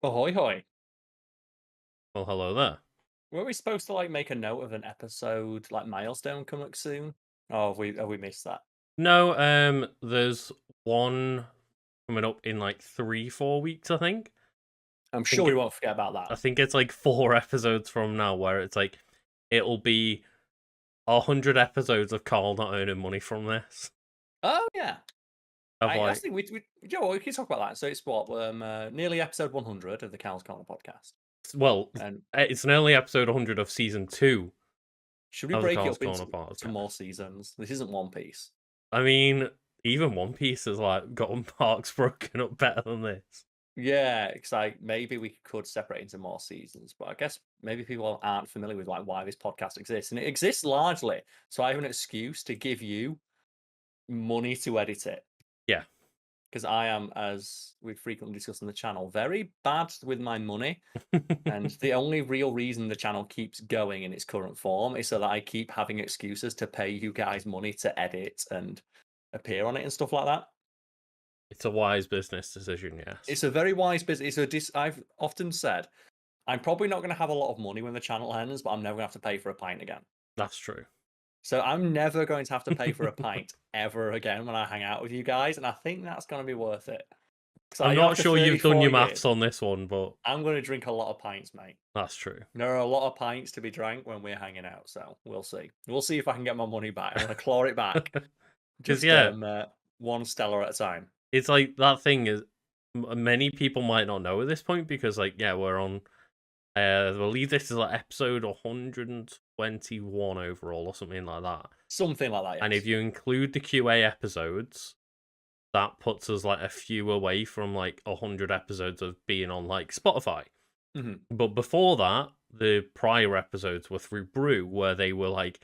Ahoy hoy. Well, hello there. Were we supposed to make a note of an episode milestone coming up soon? Oh, have we missed that? No, there's one coming up in like 3, 4 weeks, I think. I'm I sure think we it, won't forget about that. I think it's like 4 episodes from now, where it's like it'll be 100 episodes of Carl not earning money from this. Oh yeah. Of I like, think we can talk about that. So it's what nearly episode 100 of the Cal's Corner podcast. well, And it's an early episode 100 of season 2 should we of the break it Carl's up Corner into podcast. more seasons? This isn't One Piece. I mean, even One Piece has like gotten parks broken up better than this. Yeah, because maybe we could separate into more seasons, but I guess maybe people aren't familiar with why this podcast exists, and it exists largely so I have an excuse to give you money to edit it. Yeah. Because I am, as we've frequently discussed on the channel, very bad with my money. And the only real reason the channel keeps going in its current form is so that I keep having excuses to pay you guys money to edit and appear on it and stuff like that. It's a wise business decision, yes. It's a very wise business. I've often said I'm probably not going to have a lot of money when the channel ends, but I'm never going to have to pay for a pint again. That's true. So I'm never going to have to pay for a pint ever again when I hang out with you guys, and I think that's going to be worth it. I'm So not after sure you've done 34 your years, maths on this one, but I'm going to drink a lot of pints, mate. that's true. There are a lot of pints to be drank when we're hanging out, so we'll see. We'll see if I can get my money back. I'm going to claw it back, Because just yeah, one stellar at a time. it's like that thing is many people might not know at this point because like yeah, we're on. I believe this is like episode 121 overall or something like that. Something like that, And if yes. you include the QA episodes, that puts us like a few away from like 100 episodes of being on like Spotify. Mhm. But before that, the prior episodes were through Brew, where they were like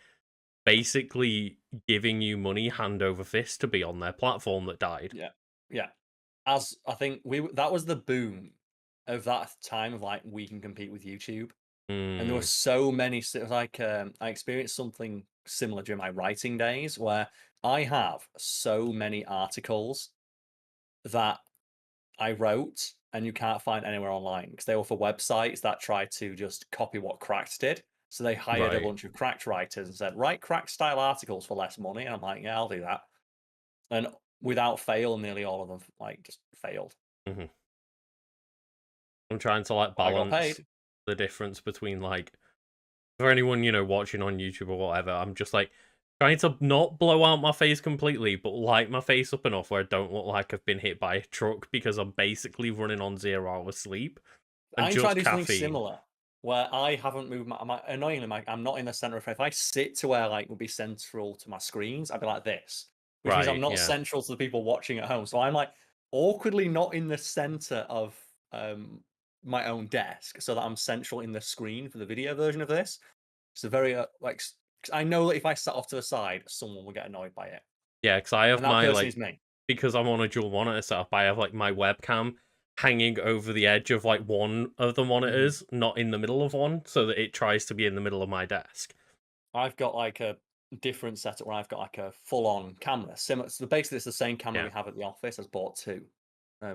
basically giving you money hand over fist to be on their platform that died. Yeah, yeah. As I think that was the boom of that time of we can compete with YouTube, and there were Mm, so many. It was I experienced something similar during my writing days where I have so many articles that I wrote and you can't find anywhere online because they were for websites that tried to just copy what Cracked did. So they hired a right. bunch of Cracked writers and said, write Cracked style articles for less money. And I'm like, yeah, I'll do that. And without fail, nearly all of them just failed. Mhm. I'm trying to like But I got balance paid. the difference between like for anyone watching on YouTube or whatever. I'm just like trying to not blow out my face completely, but light my face up enough where I don't look like I've been hit by a truck because I'm basically running on 0 hours sleep and I'm trying just to do something caffeine. similar where I haven't moved annoyingly, I'm not in the center of frame. If I sit to where would be central to my screens, I'd be like this, which means I'm Right? not Yeah. central to the people watching at home. So I'm awkwardly not in the center of my own desk so that I'm central in the screen for the video version of this. It's a very 'cause I know that if I sat off to the side, someone will get annoyed by it. Yeah, because I have And that my person like is me. because I'm on a dual monitor setup, I have like my webcam hanging over the edge of like one of the Mhm. monitors, not in the middle of one, so that it tries to be in the middle of my desk. I've got a different setup where I've got a full-on camera. Similar, so basically it's the same camera Yeah. we have at the office. I just bought two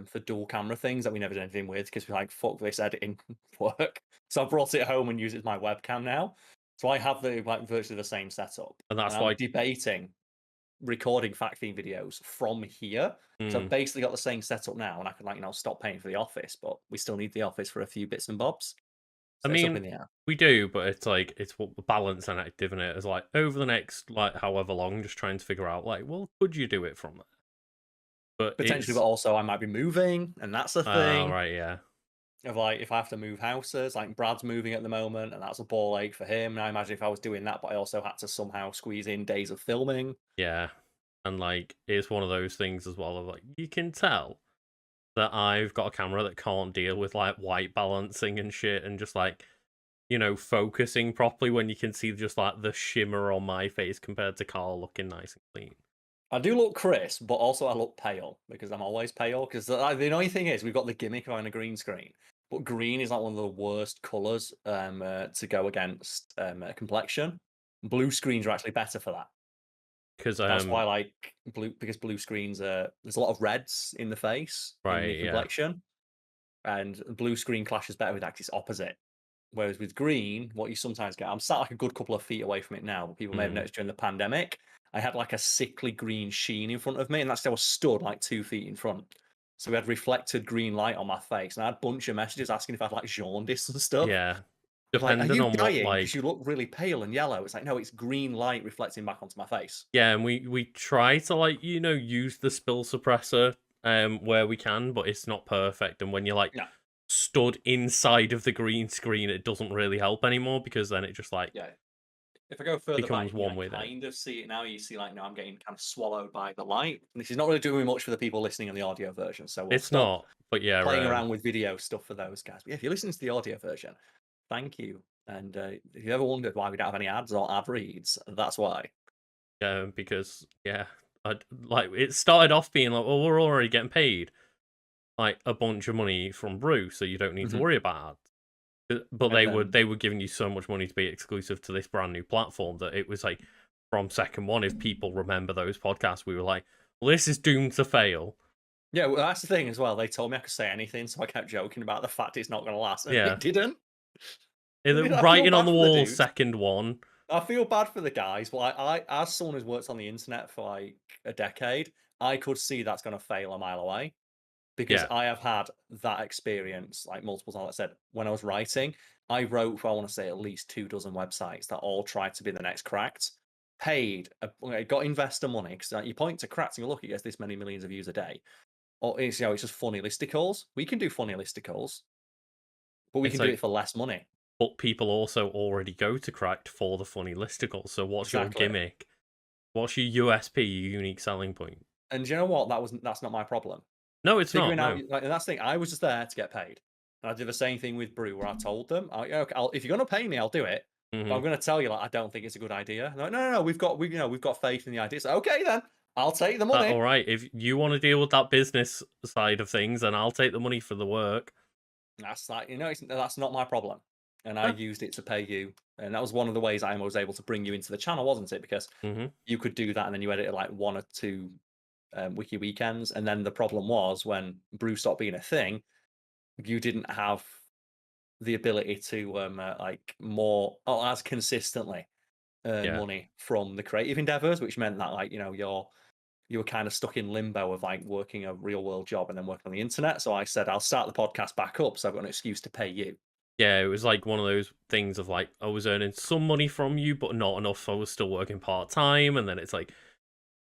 for dual camera things that we never did anything with because we're like, fuck this editing work. So I brought it home and use it as my webcam now. So I have the virtually the same setup, And and that's I'm why debating recording fact theme videos from here. So I've mm, basically got the same setup now, and I can stop paying for the office, but we still need the office for a few bits and bobs. I So it's up mean, in the air. we do, but it's like it's what the balance and active in it is like over the next like however long, just trying to figure out like, well, could you do it from there? But Potentially, but it's also I might be moving, and that's a thing. right, yeah. Of if I have to move houses, Brad's moving at the moment, and that's a ball ache for him. And I imagine if I was doing that, but I also had to somehow squeeze in days of filming. Yeah. And like it's one of those things as well of like you can tell that I've got a camera that can't deal with like white balancing and shit and just like, focusing properly when you can see just like the shimmer on my face compared to Carl looking nice and clean. I do look crisp, but also I look pale because I'm always pale. Because the annoying thing is, we've got the gimmick of having a green screen, but green is one of the worst colors to go against complexion. Blue screens are actually better for that. Because That's why I like blue, because blue screens there's a lot of reds in the face in the right, yeah. complexion. and blue screen clashes better with axis opposite. Whereas with green, what you sometimes get, I'm sat like a good couple of feet away from it now, but people may have Mm. noticed during the pandemic, I had like a sickly green sheen in front of me, and that's still stood like 2 feet in front. So we had reflected green light on my face, and I had a bunch of messages asking if I had like jaundice and stuff. Yeah. It's like, are Depending you on what, dying? Because like, you look really pale and yellow. It's like, no, it's green light reflecting back onto my face. yeah, and we try to, like, use the spill suppressor where we can, but it's not perfect. And when you're like No, stood inside of the green screen, it doesn't really help anymore, because then it just like yeah. If I go further back, becomes you can one like with it. kind of see it now. You see like, no, I'm getting kind of swallowed by the light. And this is not really doing much for the people listening on the audio version. So we'll It's stop not, but yeah, playing around with video stuff for those guys. But yeah, if you're listening to the audio version, thank you. And if you ever wondered why we don't have any ads or ad reads, that's why. because yeah, like it started off being like, well, we're already getting paid like a bunch of money from Brew, so you don't need to Mhm. worry about ads. But And they then, were giving you so much money to be exclusive to this brand new platform that it was like, from second one, if people remember those podcasts, we were like, well, this is doomed to fail. yeah, well, that's the thing as well. They told me I could say anything, so I kept joking about the fact it's not going to last, and Yeah, it didn't. I feel writing on bad the for the wall, dudes. second one. I feel bad for the guys, but as someone who's worked on the internet for like a decade, I could see that's going to fail a mile away because Yeah, I have had that experience like multiple times. Like I said, when I was writing, I wrote for, I want to say, at least 2 dozen websites that all tried to be the next Cracked. Got investor money because you point to Cracked and you look, it gets this many millions of views a day. Or it's just funny listicles. We can do funny listicles, but we it's can do like, it for less money. but people also already go to Cracked for the funny listicles. So what's your Exactly. gimmick? What's your USP, your unique selling point? And you know what? That's not my problem. No, it's not. Figuring out, No. like, and that's the thing. I was just there to get paid. And I did the same thing with Brew, where I told them, "Yeah, okay, if you're going to pay me, I'll do it. But I'm Hmm. going to tell you, like, I don't think it's a good idea." And they're like, no, no, no, we've got faith in the idea. So, okay, then I'll take the All money. right. If you want to deal with that business side of things, then I'll take the money for the work. That's like, that's not my problem. And I Huh. used it to pay you. And that was one of the ways I was able to bring you into the channel, wasn't it? Because Hmm. you could do that and then you edited like 1 or 2 wiki weekends. And then the problem was when Brew stopped being a thing, you didn't have the ability to like more or as consistently earn Yeah. money from the creative endeavors, which meant that like you were kind of stuck in limbo of like working a real world job and then working on the internet. So I said I'll start the podcast back up, so I've got an excuse to pay you. Yeah, it was like one of those things of like, I was earning some money from you, but not enough. I was still working part time, and then it's like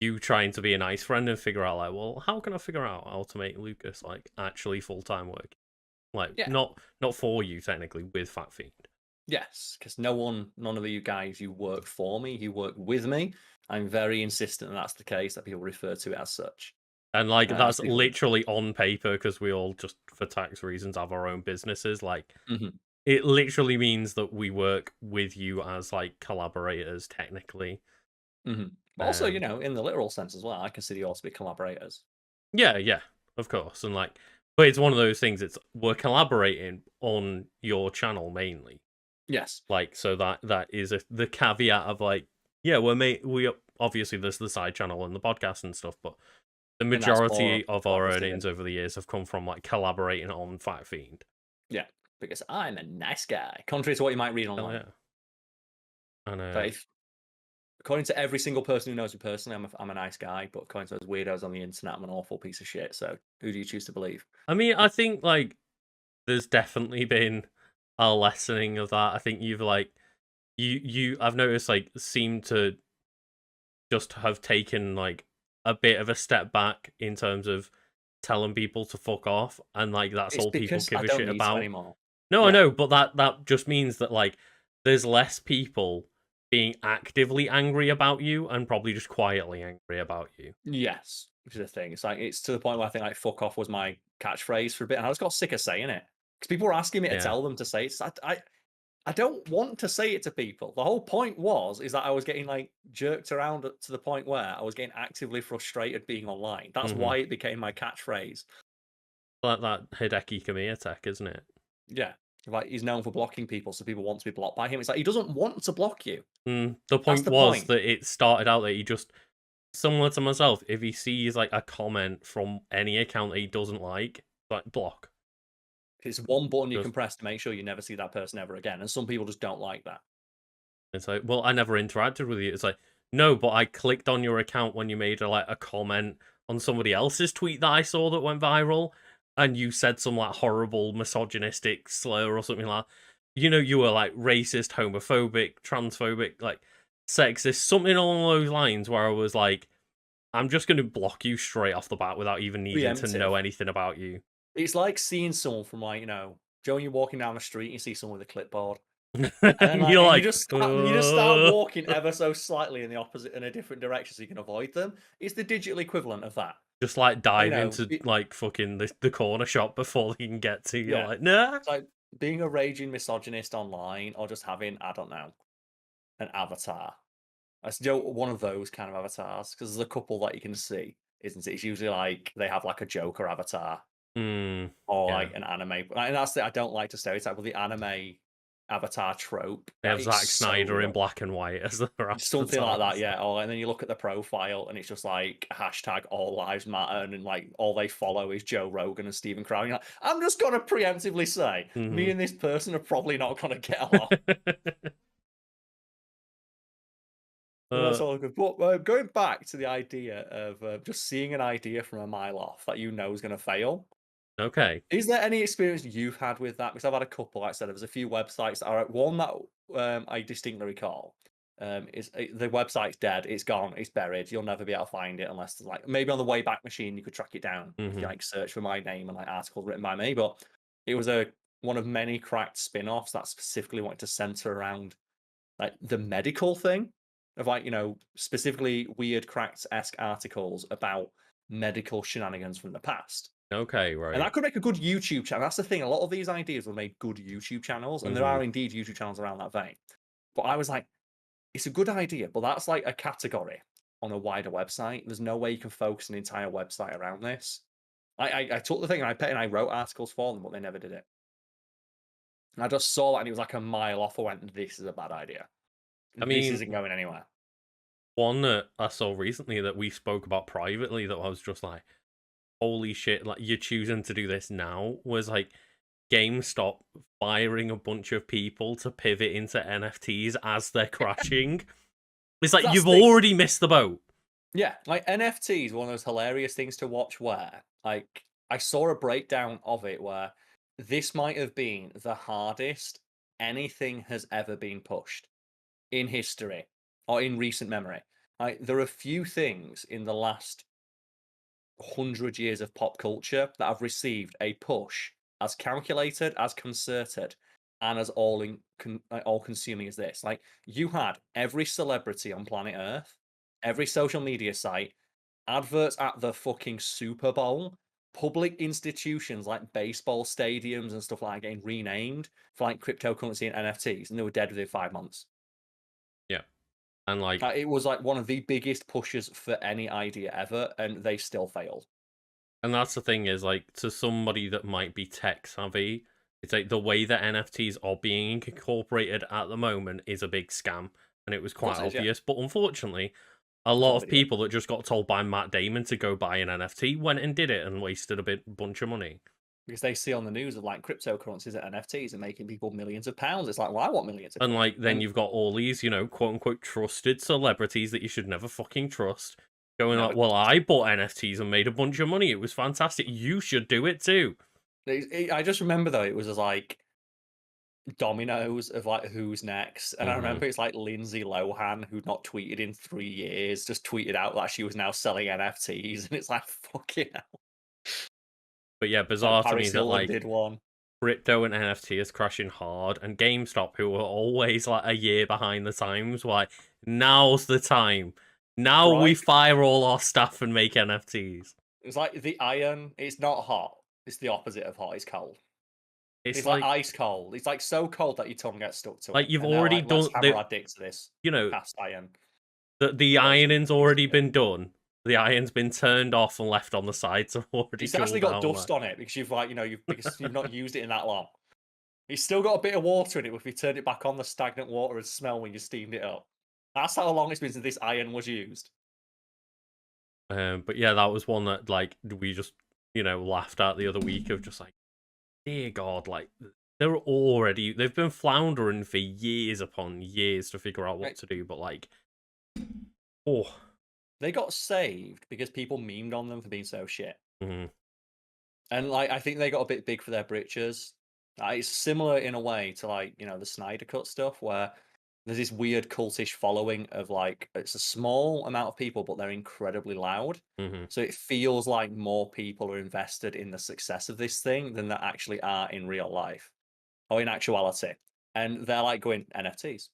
you trying to be a nice friend and figure out like, well, how can I figure out how to make Lucas like actually full time work? Like Yeah. not for you technically with Fat Fiend. Yes, because none of you guys, you work for me, you work with me. I'm very insistent that that's the case, that people refer to it as such. And like that's People, literally on paper, because we all just for tax reasons have our own businesses. Like Mhm, it literally means that we work with you as like collaborators technically. mhm. But also, Um in the literal sense as well, I consider you all to be collaborators. yeah, yeah, of course. And like, but it's one of those things, it's we're collaborating on your channel mainly. Yes. Like, so that is the caveat of like, yeah, we obviously there's the side channel and the podcast and stuff, but the And that's more majority of what I our was doing. earnings over the years have come from like collaborating on Fat Fiend. Yeah, because I'm a nice guy, contrary to what you might read Hell online. yeah. And But if, according to every single person who knows me personally, I'm a nice guy. But according to those weirdos on the internet, I'm an awful piece of shit. So who do you choose to believe? I mean, I think like there's definitely been a lessening of that. I think you've like I've noticed like seem to just have taken like a bit of a step back in terms of telling people to fuck off, and like that's It's all people because I give a don't shit need to about. anymore. No, I Yeah. know, but that just means that like there's less people being actively angry about you and probably just quietly angry about you. Yes, which is the thing. It's to the point where I think like "fuck off" was my catchphrase for a bit, and I just got sick of saying it because people were asking me to Yeah. tell them to say it. I don't want to say it to people. The whole point is that I was getting like jerked around to the point where I was getting actively frustrated being online. That's Mm-hmm. why it became my catchphrase. Like that Hideki Kamiya tech, isn't it? Yeah. Like he's known for blocking people, so people want to be blocked by him. It's like he doesn't want to block you. The That's point the was point. that it started out that he just, similar to myself, if he sees like a comment from any account that he doesn't like block. It's one button you can Just press to make sure you never see that person ever again, and some people just don't like that. it's like, well, I never interacted with you. It's like, no, but I clicked on your account when you made a comment on somebody else's tweet that I saw that went viral, and you said some like horrible misogynistic slur or something like that. You know, you were like racist, homophobic, transphobic, like sexist, something along those lines. Where I was like, I'm just going to block you straight off the bat without even needing to Preemptive. know anything about you. It's like seeing someone from, like, Joe, you're walking down the street, and you see someone with a clipboard, and then, And you're and you like, just start walking ever so slightly in the opposite, in a different direction, so you can avoid them. It's the digital equivalent of that. just like You dive know, into like fucking the corner shop before they can get to you. You're yeah. like, nah. It's like being a raging misogynist online, or just having, I don't know, an avatar. It's one of those kind of avatars, because there's a couple that you can see, isn't it? It's usually like they have like a Joker avatar, Mm, or yeah. like an anime. And that's it. I don't like to stereotype, but the anime avatar trope, They have that is Zack so Snyder in real. black and white as their Something like that, avatars. yeah. Or and then you look at the profile, and it's just like hashtag all lives matter, and like all they follow is Joe Rogan and Stephen Crowder. You're like, I'm just gonna preemptively say, me Mhm. and this person are probably not gonna get along. Well, that's Uh, all good. But going back to the idea of just seeing an idea from a mile off that you know is going to fail, okay. is there any experience you've had with that? Because I've had a couple. Like I said, there's a few websites that are one that I distinctly recall. Is the website's dead? It's gone. It's buried. You'll never be able to find it unless, like, maybe on the Wayback Machine you could track it down if you Mhm. like search for my name and like articles written by me. But it was one of many cracked spin-offs that specifically wanted to center around like the medical thing of, like, specifically weird cracked-esque articles about medical shenanigans from the past. Okay, And right. that could make a good YouTube channel. That's the thing. A lot of these ideas were made good YouTube channels, and there Mhm. are indeed YouTube channels around that vein. But I was like, it's a good idea, but that's like a category on a wider website. There's no way you can focus an entire website around this. I took the thing and I wrote articles for them, but they never did it. And I just saw that, and it was like a mile off. I went, this is a bad idea. I This mean, isn't going anywhere. one that I saw recently that we spoke about privately that I was just like, holy shit, like you're choosing to do this now was like GameStop firing a bunch of people to pivot into NFTs as they're crashing. It's like That's you've the thing. already missed the boat. Yeah, like NFT is one of those hilarious things to watch where, like, I saw a breakdown of it where this might have been the hardest anything has ever been pushed in history or in recent memory. Like, there are few things in the last 100 years of pop culture that have received a push as calculated, as concerted, and as all consuming as this. Like, you had every celebrity on planet Earth, every social media site, adverts at the fucking Super Bowl, public institutions like baseball stadiums and stuff like that getting renamed for like cryptocurrency and NFTs, and they were dead within 5 months. Yeah. And like, It was like one of the biggest pushes for any idea ever, and they still failed. and that's the thing is like to somebody that might be tech savvy, it's like the way that NFTs are being incorporated at the moment is a big scam, and it was Of quite course it is, yeah. obvious. But unfortunately, a There's lot one of video. people that just got told by Matt Damon to go buy an NFT went and did it and wasted a bunch of money. Because they see on the news of like cryptocurrencies and NFTs and making people millions of pounds. It's like, well, I want millions of And quid. like then And you've got all these, you know, quote unquote trusted celebrities that you should never fucking trust going like, never. well, I bought NFTs and made a bunch of money. It was fantastic. You should do it too. I just remember though, it was as like dominoes of like who's next. And I Hmm. remember it's like Lindsay Lohan, who'd not tweeted in 3 years, just tweeted out that she was now selling NFTs. And it's like, fucking hell. But yeah, Like bizarre to me Paris that Hilton like did one. crypto and NFT is crashing hard, and GameStop, who were always like a year behind the times, were like, now's the time. Now we Right? fire all our stuff and make NFTs. It's like the iron, it's not hot. It's the opposite of hot, it's cold. It's It's like like ice cold. It's like so cold that your tongue gets stuck to it. you've And they're already like, let's done hammer the our dicks to this you know cast iron. the But it's ironing's just already been done. The iron's been turned off and left on the side, so already it's actually cooled got down. dust on it because you've like, because you've not used it in that long. It's still got a bit of water in it, but if you turned it back on, the stagnant water would smell when you steamed it up. That's how long it's been since this iron was used. But yeah, that was one that like we just laughed at the other week of just like dear God, like they've been floundering for years upon years to figure out what Like, to do, but like, oh, they got saved because people memed on them for being so shit. mhm, And like I think they got a bit big for their britches. It's similar in a way to like, the Snyder Cut stuff where there's this weird cultish following of like it's a small amount of people, but they're incredibly loud. mhm, So it feels like more people are invested in the success of this thing than there actually are in real life or in actuality. And they're like going NFTs.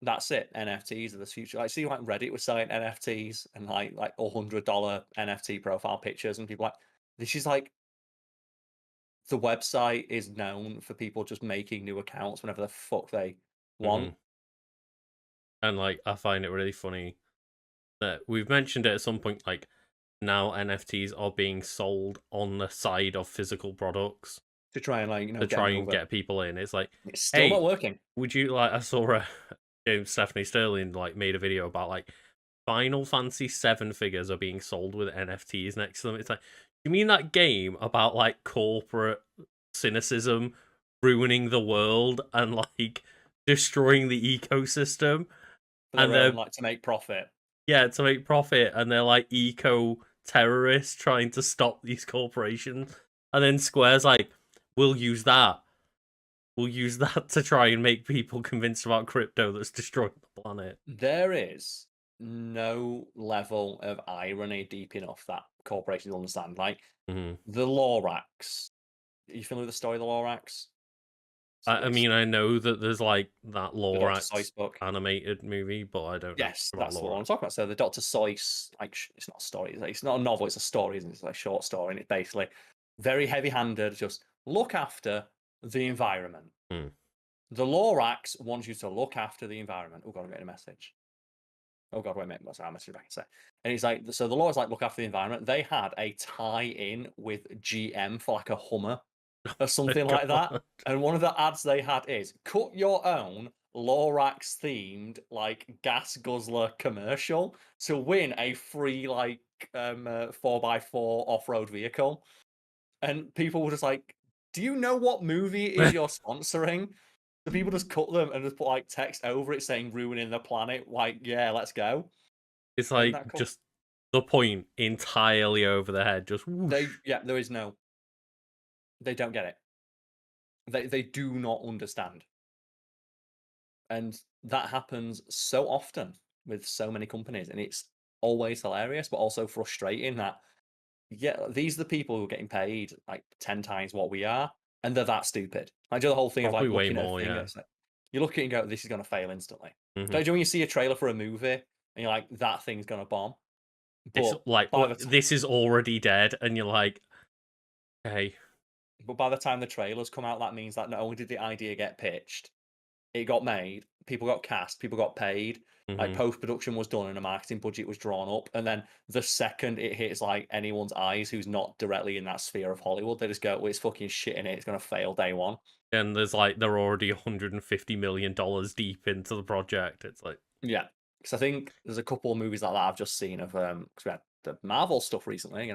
That's it. NFTs are the future. I see like Reddit was selling NFTs and like $100 NFT profile pictures, and people like this is like the website is known for people just making new accounts whenever the fuck they want. mhm. And like, I find it really funny that we've mentioned it at some point. Like, now NFTs are being sold on the side of physical products To try and like, to get try them and over. get people in. It's like, It's still not hey, working. would you like? I saw Stephanie Sterling like made a video about like Final Fantasy 7 figures are being sold with NFTs next to them. It's like, you mean that game about like corporate cynicism ruining the world and like destroying the ecosystem? For And their own, they're, like, to make profit. yeah, to make profit, and they're like eco terrorists trying to stop these corporations. And then Square's like, we'll use that. We'll use that to try and make people convinced about crypto that's destroying the planet. There is no level of irony deep enough that corporations understand. Like, Mhm. the Lorax. Are you familiar with the story of the Lorax? So I it's mean, I know that there's like that the Dr. Lorax Seuss book. animated movie, but I don't know Yes, about that's the one Lorax. I'm talking about. So the Dr. Seuss, like, it's not a story. It's not a novel. It's a story, isn't it? It's like a short story, and it's basically very heavy-handed. Just look after the environment. Hmm. The Lorax wants you to look after the environment. Oh god, I'm getting a message. Oh god, wait a minute. What's our message back and say? And he's like, so the Lorax like look after the environment. They had a tie-in with GM for like a Hummer or My something like that. God. And one of the ads they had is cut your own Lorax themed like gas guzzler commercial to win a free like 4x4 off-road vehicle. And people were just like, do you know what movie it is you're sponsoring? The people just cut them and just put like text over it saying ruining the planet. Like, yeah, let's go. It's And like that co- just the point entirely over the head. Just they whoosh. yeah, there is no they don't get it. They do not understand. And that happens so often with so many companies, and it's always hilarious, but also frustrating that yeah, these are the people who are getting paid like 10 times what we are, and they're that stupid. I do the whole thing of Probably like way looking at a more, thing yeah. that's like you look at it and go, this is gonna fail instantly. Hmm. Don't you when you see a trailer for a movie and you're like, that thing's gonna bomb? It's But like, by what? the time This is already dead, and you're like, hey, the trailers come out, that means that not only did the idea get pitched, it got made, people got cast, people got paid, like hmm. post-production was done and a marketing budget was drawn up, and then the second it hits like anyone's eyes who's not directly in that sphere of Hollywood, they just go, well, it's fucking shit in it, it's gonna fail day one. And there's like they're already $150 million deep into the project. It's like, Yeah. Because I think there's a couple of movies like that I've just seen of because we had the Marvel stuff recently,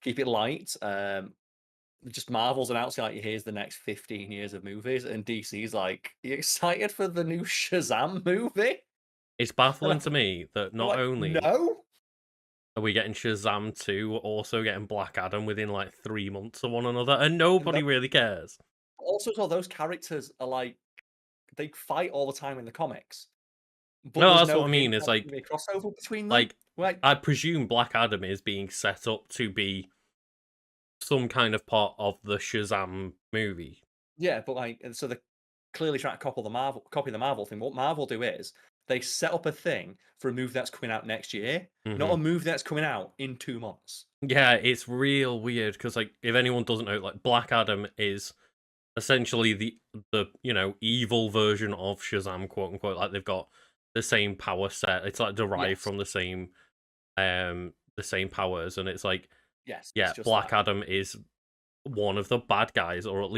keep it light. Just Marvel's announcing like here's the next 15 years of movies, and DC's like, you excited for the new Shazam movie? it's And baffling to me that I'm not like, only no. are we getting Shazam 2, we're also getting Black Adam within like 3 months of one another, and nobody No. really cares. Also, as well, those characters are like they fight all the time in the comics, but No, there's that's no what I mean. hint It's of like, a crossover between them. like Like, I presume Black Adam is being set up to be some kind of part of the Shazam movie. yeah, but like, and so they're clearly trying to copy the Marvel thing. What Marvel do is they set up a thing for a movie that's coming out next year, not Hmm. a movie that's coming out in 2 months. Yeah, it's real weird because like if anyone doesn't know, like Black Adam is essentially the evil version of Shazam, quote unquote. Like they've got the same power set. It's like derived Yes, from the same powers, and it's like, yes, it's yeah, just that. Black Adam is one of the bad guys, or at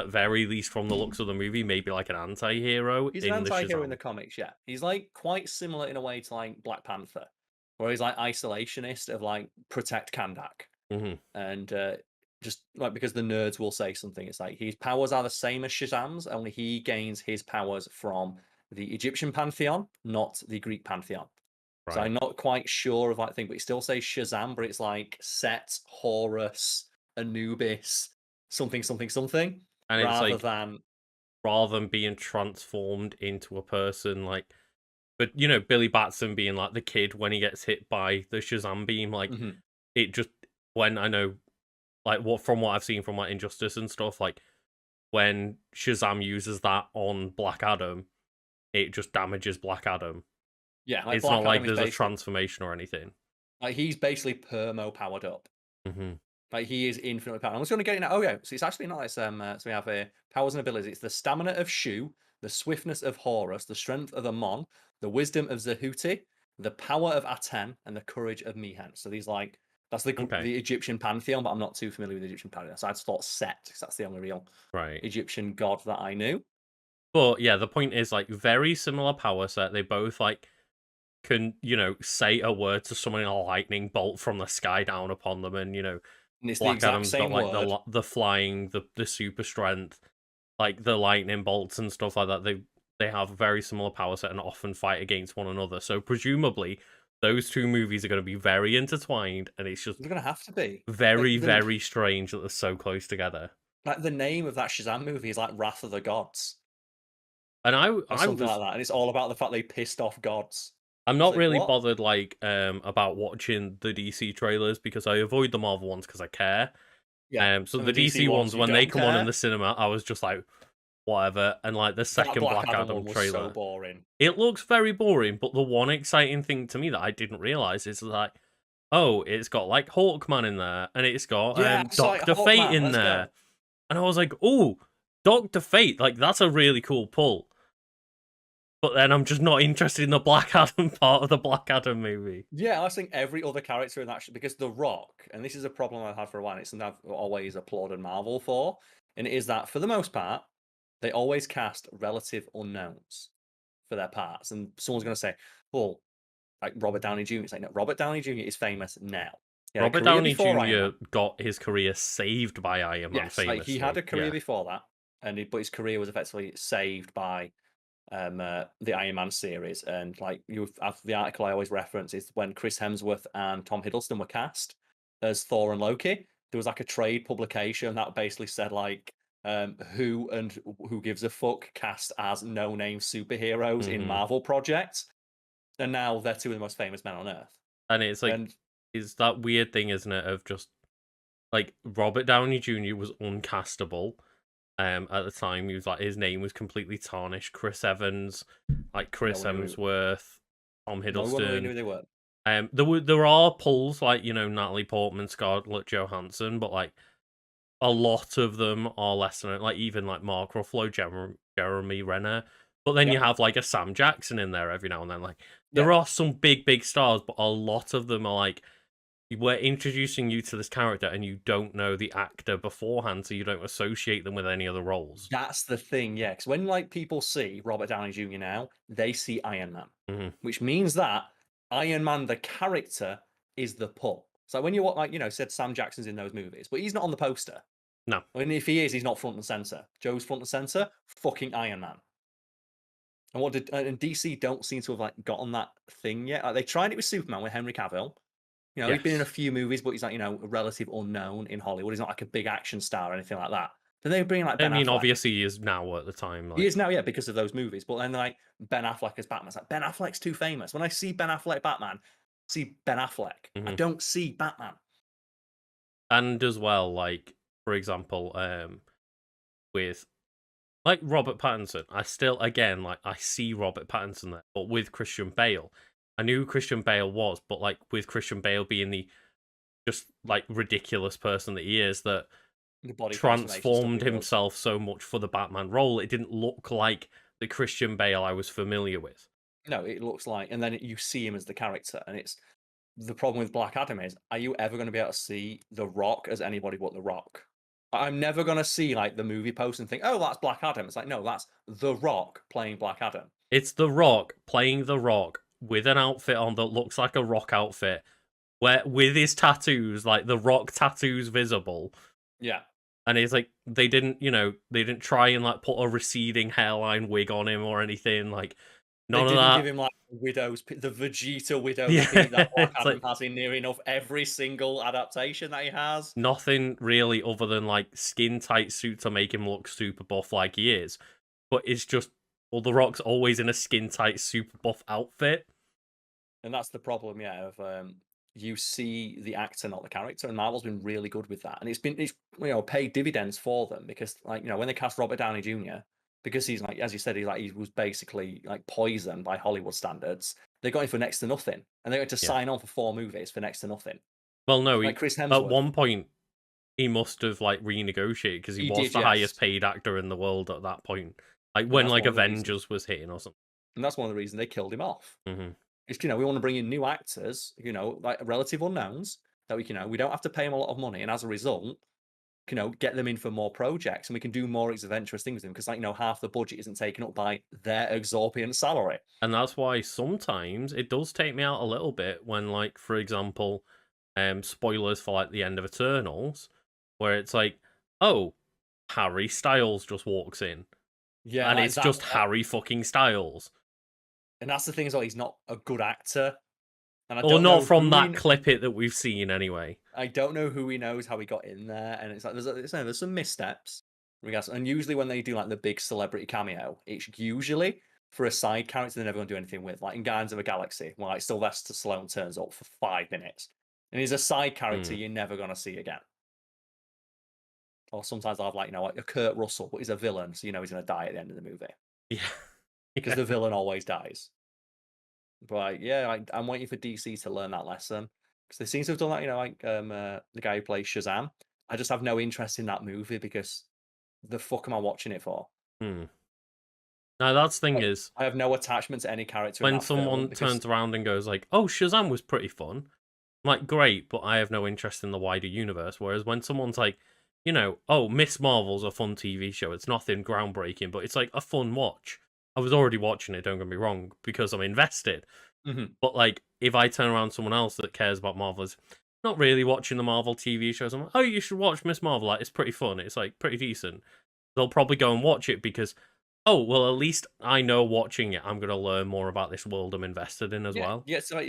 very least from the looks of the movie, maybe like an anti-hero He's an in the anti-hero in the Shazam. comics, yeah. He's like quite similar in a way to like Black Panther, where he's like isolationist of like protect Kandak. Hmm. And just like because the nerds will say something. It's like his powers are the same as Shazam's, only he gains his powers from the Egyptian pantheon, not the Greek pantheon. So Right. I'm not quite sure of that thing, but it still says Shazam, but it's like Set, Horus, Anubis, something, something, something, And it's rather like, than rather than being transformed into a person, like, but you know, Billy Batson being like the kid when he gets hit by the Shazam beam, like Mhm. it just, when I know, like, what from what I've seen from like Injustice and stuff, like when Shazam uses that on Black Adam, it just damages Black Adam. Yeah, like It's not Black like Adam is there's a basically transformation or anything. like he's basically permo powered up. Hmm. Like he is infinitely powered. I'm just going to get in. Oh yeah, so it's actually not. It's so we have powers and abilities. It's the stamina of Shu, the swiftness of Horus, the strength of Amon, the wisdom of Zehuti, the power of Aten, and the courage of Mihen. So these like that's Okay, the Egyptian pantheon, but I'm not too familiar with the Egyptian pantheon. So I just thought Set because that's the only real right. Egyptian god that I knew. But yeah, the point is like very similar power set. They both like can, you know, say a word to summon a lightning bolt from the sky down upon them, and you know, And it's the Black exact Adam's got same like word. the flying, the super strength, like the lightning bolts and stuff like that. They have a very similar power set and often fight against one another. So presumably those two movies are going to be very intertwined, and it's just They're gonna have to be very very strange that they're so close together. like the name of that Shazam movie is like Wrath of the Gods And or I something like was, that, and it's all about the fact they pissed off gods. I'm It's not like really what? bothered like about watching the DC trailers because I avoid the Marvel ones because I care. Yeah, So and the the DC DC ones ones, you when they don't come on in care. the cinema, I was just like, whatever. And like the That second Black Black Adam Adam one was so trailer, boring. it looks very boring. But the one exciting thing to me that I didn't realize is like, oh, it's got like Hawkman in there, and it's got Yeah, it's like Doctor Fate Hawkman, in let's there, go. and I was like, oh, Doctor Fate, like that's a really cool pull. But then I'm just not interested in the Black Adam part of the Black Adam movie. Yeah, I think every other character in that because The Rock, and this is a problem I've had for a while, and it's something I've always applauded Marvel for, and it is that for the most part, they always cast relative unknowns for their parts. And someone's gonna say, well, like Robert Downey Jr. It's like, no, Robert Downey Jr. is famous now. He had a Robert career Downey before Iron Jr. Man. got his career saved by Iron Man, Yes, like he had famously. a career Yeah. before that, but his career was effectively saved by the Iron Man series. And like the article I always reference is when Chris Hemsworth and Tom Hiddleston were cast as Thor and Loki. There was like a trade publication that basically said like who and who gives a fuck cast as no name superheroes in Hmm. Marvel projects, and now they're two of the most famous men on earth. And it's like, And it's that weird thing, isn't it, of just like Robert Downey Jr. was uncastable. At the time, he was like his name was completely tarnished. Chris Evans, like no Chris one knew. Hemsworth, Tom No one really Hiddleston. knew who they were. There are pulls like, you know, Natalie Portman, Scarlett Johansson, but like a lot of them are less than like even like Mark Ruffalo, Jeremy Renner. But then you Yep. have like a Sam Jackson in there every now and then. Like Yeah. there are some big stars, but a lot of them are like, we're introducing you to this character and you don't know the actor beforehand, so you don't associate them with any other roles. That's the thing, yeah. Because when like people see Robert Downey Jr. now, they see Iron Man, Hmm. which means that Iron Man, the character, is the pull. So when you like, said Sam Jackson's in those movies, but he's not on the poster. No, I mean, if he is, he's not front and center. Joe's front and center, fucking Iron Man. And what did and DC don't seem to have like gotten that thing yet. Like, they tried it with Superman with Henry Cavill. He's been in a yes. few movies, but he's like, a relative unknown in Hollywood. He's not like a big action star or anything like that. Then they bring in like I Ben mean, Affleck. obviously he is now at the time. He Like, is now, yeah, because of those movies. But then like Ben Affleck as Batman, it's like Ben Affleck's too famous. When I see Ben Affleck Batman, I see Ben Affleck. I mhm. don't see Batman. And as well, like for example, with like Robert Pattinson, I still again like I see Robert Pattinson there, but with Christian Bale, I knew who Christian Bale was, but like with Christian Bale being the just like ridiculous person that he is, that The body transformation stuff transformed he does. himself so much for the Batman role, it didn't look like the Christian Bale I was familiar with. No, it looks like, and then you see him as the character, and it's the problem with Black Adam is, are you ever going to be able to see The Rock as anybody but The Rock? I'm never going to see like the movie post and think, oh, that's Black Adam. It's like, no, that's The Rock playing Black Adam. It's The Rock playing The Rock with an outfit on that looks like a Rock outfit, where with his tattoos, like the Rock tattoos visible, Yeah. And it's like they didn't, they didn't try and like put a receding hairline wig on him or anything. Like They none of didn't give that. him, like, the Vegeta widow's Yeah, peak that Black it's Adam like has in near enough every single adaptation that he has. nothing really other than like skin tight suit to make him look super buff like he is. But it's just, well, The Rock's always in a skin tight, super buff outfit. And that's the problem, yeah, of, you see the actor, not the character, and Marvel's been really good with that, and it's, paid dividends for them because, like, when they cast Robert Downey Jr., because he's, like, as you said, he was basically, like, poisoned by Hollywood standards, they got him for next to nothing, and they got to Yeah. sign on for 4 movies for next to nothing. Well, no, Like Chris at Hemsworth, one point he must have like renegotiated because he he was did, the yes, highest paid actor in the world at that point. Like and when that's like one of the reasons Avengers was hitting or something. and that's one of the reasons they killed him off. Hmm. It's, we wanna bring in new actors, like, relative unknowns that we don't have to pay them a lot of money, and as a result, get them in for more projects, and we can do more adventurous things with them because, like, half the budget isn't taken up by their exorbitant salary. And that's why sometimes it does take me out a little bit when, like, for example, spoilers for like the end of Eternals, where it's like, oh, Harry Styles just walks in, Yeah, and like it's that, just Harry fucking Styles. and that's the thing as well. He's not a good actor, and Or not from that clip it that we've seen anyway. I don't know who he knows how he got in there, and it's like there's some missteps. And usually when they do like the big celebrity cameo, it's usually for a side character they're never going to do anything with. Like in Guardians of the Galaxy, where like Sylvester Stallone turns up for 5 minutes, and he's a side character Hmm. you're never going to see again. Or sometimes I'll have like a Kurt Russell, but he's a villain, so he's going to die at the end of the movie Yeah. because Yeah. the villain always dies. But yeah, I'm waiting for DC to learn that lesson because they seem to have done that. The guy who plays Shazam. I just have no interest in that movie because the fuck am I watching it for? Hmm. Now that's the thing Like, is, I have no attachment to any character in when that film someone because turns around and goes like, "Oh, Shazam was pretty fun," I'm like, great, but I have no interest in the wider universe. Whereas when someone's like, "Oh, Miss Marvel's a fun TV show. It's nothing groundbreaking, but it's like a fun watch." I was already watching it. Don't get me wrong, because I'm invested. Mhm. But like, if I turn around to someone else that cares about Marvel, is not really watching the Marvel TV shows, I'm like, "Oh, you should watch Miss Marvel. Like, it's pretty fun. It's like pretty decent." They'll probably go and watch it because, oh, well, at least I know watching it, I'm going to learn more about this world I'm invested in as Yeah, well. yeah. So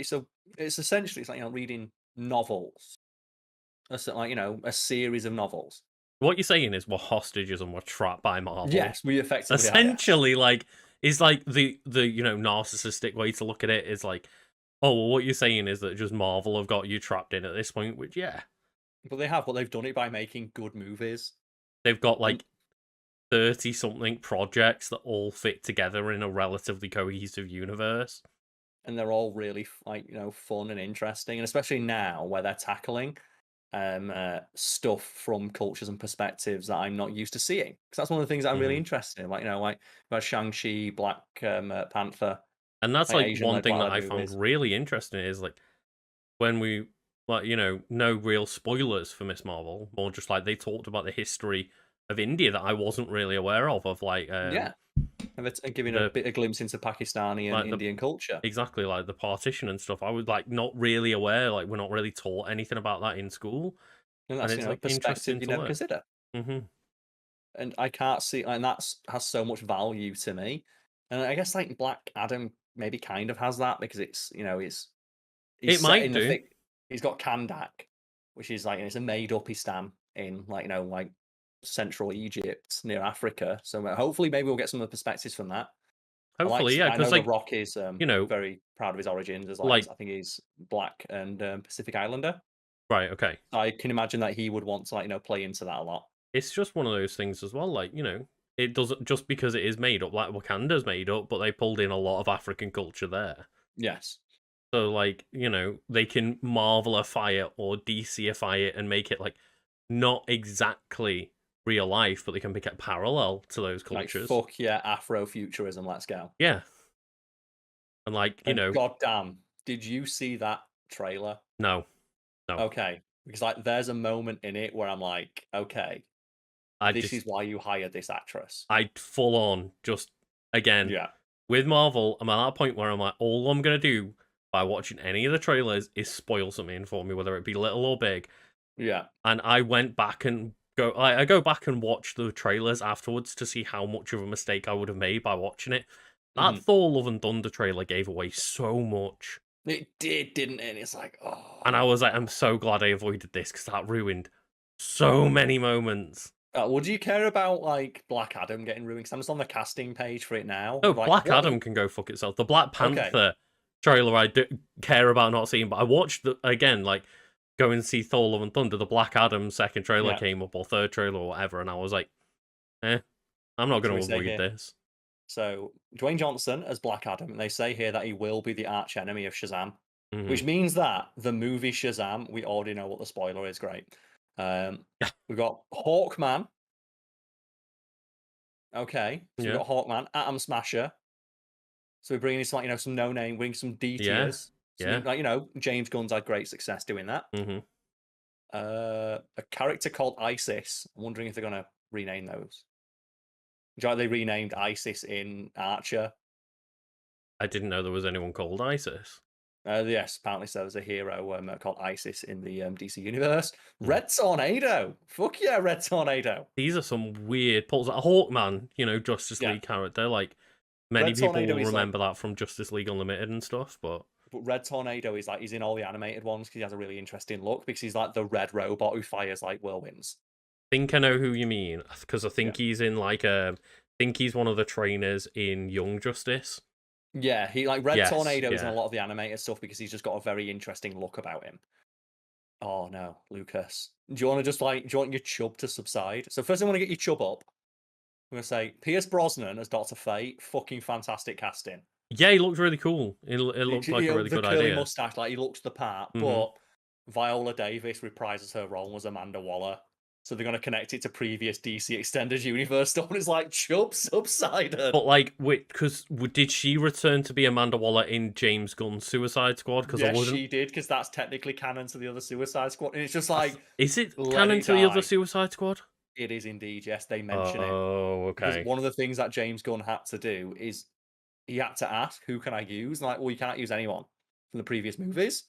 it's essentially it's like reading novels. That's like a series of novels. What you're saying is we're hostages and we're trapped by Marvel. Yes, we effectively are. Yes. Essentially, like, is like the narcissistic way to look at it is like, oh, well, what you're saying is that just Marvel have got you trapped in at this point, which, yeah, But they have, but they've done it by making good movies. they've got And like 30 something projects that all fit together in a relatively cohesive universe. and they're all really fun and interesting, and especially now where they're tackling stuff from cultures and perspectives that I'm not used to seeing. Because that's one of the things that I'm really Mhm. interested in. Like about Shang-Chi, Black Panther, And that's like like one Asian-led thing that Black-led I found movies. really interesting is like when we, like, no real spoilers for Miss Marvel, more just like they talked about the history of India that I wasn't really aware of like Yeah, and it's giving a the bit of glimpse into Pakistani and like the Indian culture, exactly like the partition and stuff. I was like not really aware, like we're not really taught anything about that in school, and and that's it's like perspective interesting you to never learn. consider. Hmm. And I can't see, and that's has so much value to me. And I guess like Black Adam maybe kind of has that because he's It set might in the do. thick. He's got Kandak, which is like it's a made up Istan in like central Egypt near Africa. So hopefully maybe we'll get some of the perspectives from that. Hopefully, yeah, I know because The like Rock is you know, very proud of his origins as like like I think he's black and Pacific Islander. right, okay. I can imagine that he would want to play into that a lot. It's just one of those things as well. Like it doesn't just because it is made up. Like Wakanda's made up, but they pulled in a lot of African culture there. Yes. So like, they can Marvelify it or DCify it and make it like not exactly real life, but they can make it parallel to those Like cultures. fuck yeah, Afrofuturism, let's go. Yeah. And like, And goddamn, did you see that trailer? no, no. Okay, because like there's a moment in it where I'm like, okay, I this just is why you hired this actress. I full on just again Yeah, with Marvel, I'm at that point where I'm like, all I'm gonna do by watching any of the trailers is spoil something for me, whether it be little or big. yeah, And I went back and I go back and watch the trailers afterwards to see how much of a mistake I would have made by watching it. That Mhm. Thor: Love and Thunder trailer gave away so much, It did, didn't it? And it's like, and I was like, oh. I'm so glad I avoided this because that ruined so many moments. Would you care about like Black Adam getting ruined? 'Cause I'm just on the casting page for it now. No, Like, Black what? Adam can go fuck itself. The Black Okay, Panther trailer I do care about not seeing, but I watched the again, like go and see Thor: Love and Thunder. The Black Adam second trailer yeah. came up or third trailer or whatever, and I was like, eh, I'm not So going we to say avoid here. this. So Dwayne Johnson as Black Adam, and they say here that he will be the arch enemy of Shazam, Hmm which means that the movie Shazam, we already know what the spoiler is. Great. We've got Hawkman. Okay, so we've Yeah, got Hawkman, Atom Smasher. So we're bringing in some, like, some no name, bringing some D yeah, tiers, yeah. something like James Gunn's had great success doing that. hmm A character called Isis. I'm wondering if they're gonna rename those. Do you like they renamed Isis in Archer? I didn't know there was anyone called Isis. Yes, apparently so. There's a hero called Isis in the DC universe. Mm. Red Tornado. Fuck yeah, Red Tornado. These are some weird pulls. Like Hawkman, Justice Yeah, League character. Like many Red people Tornado will is like, remember that from Justice League Unlimited and stuff. But but Red Tornado is like he's in all the animated ones because he has a really interesting look because he's like the red robot who fires like whirlwinds. I think I know who you mean because I Yeah. think he's in like think he's one of the trainers in Young Justice. Yeah, he like Red Yes, Tornado is in a yeah. lot of the animated stuff because he's just got a very interesting look about him. Oh no, Lucas. Do you want to just like do you want your chub to subside? So first I want to get your chub up. I'm gonna say Pierce Brosnan as Dr. Fate, fucking fantastic casting. Yeah, he looked really cool. It looked like a really The good curly idea. mustache, like he looks the part, Hmm but Viola Davis reprises her role as Amanda Waller. So they're gonna connect it to previous DC Extended Universe stuff, and it's like chub subsided. But like, wait, because did she return to be Amanda Waller in James Gunn's Suicide Squad? Because I Yes, wouldn't. she did, because that's technically canon to the other Suicide Squad. And it's just like, Is it let canon it to the other die. Suicide Squad? It is indeed, yes, they mention it. Oh, Because okay. one of the things that James Gunn had to do is he had to ask, who can I use? And like, well, you can't use anyone from the previous movies,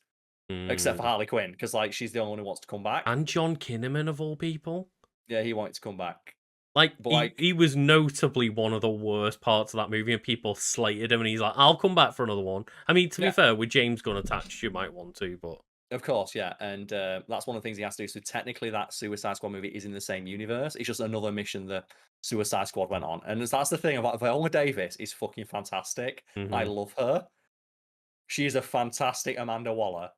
except for Mm. Harley Quinn, because like she's the only one who wants to come back. And John Kinnaman of all people. Yeah, he wanted to come back. Like But he like, was notably one of the worst parts of that movie, and people slated him. And he's like, "I'll come back for another one." I mean, to be yeah, fair, with James Gunn attached, you might want to, but of course, yeah. And that's one of the things he has to do. So technically that Suicide Squad movie is in the same universe. It's just another mission that Suicide Squad went on. And that's the thing about Viola Davis is fucking fantastic. I hmm love her. She is a fantastic Amanda Waller.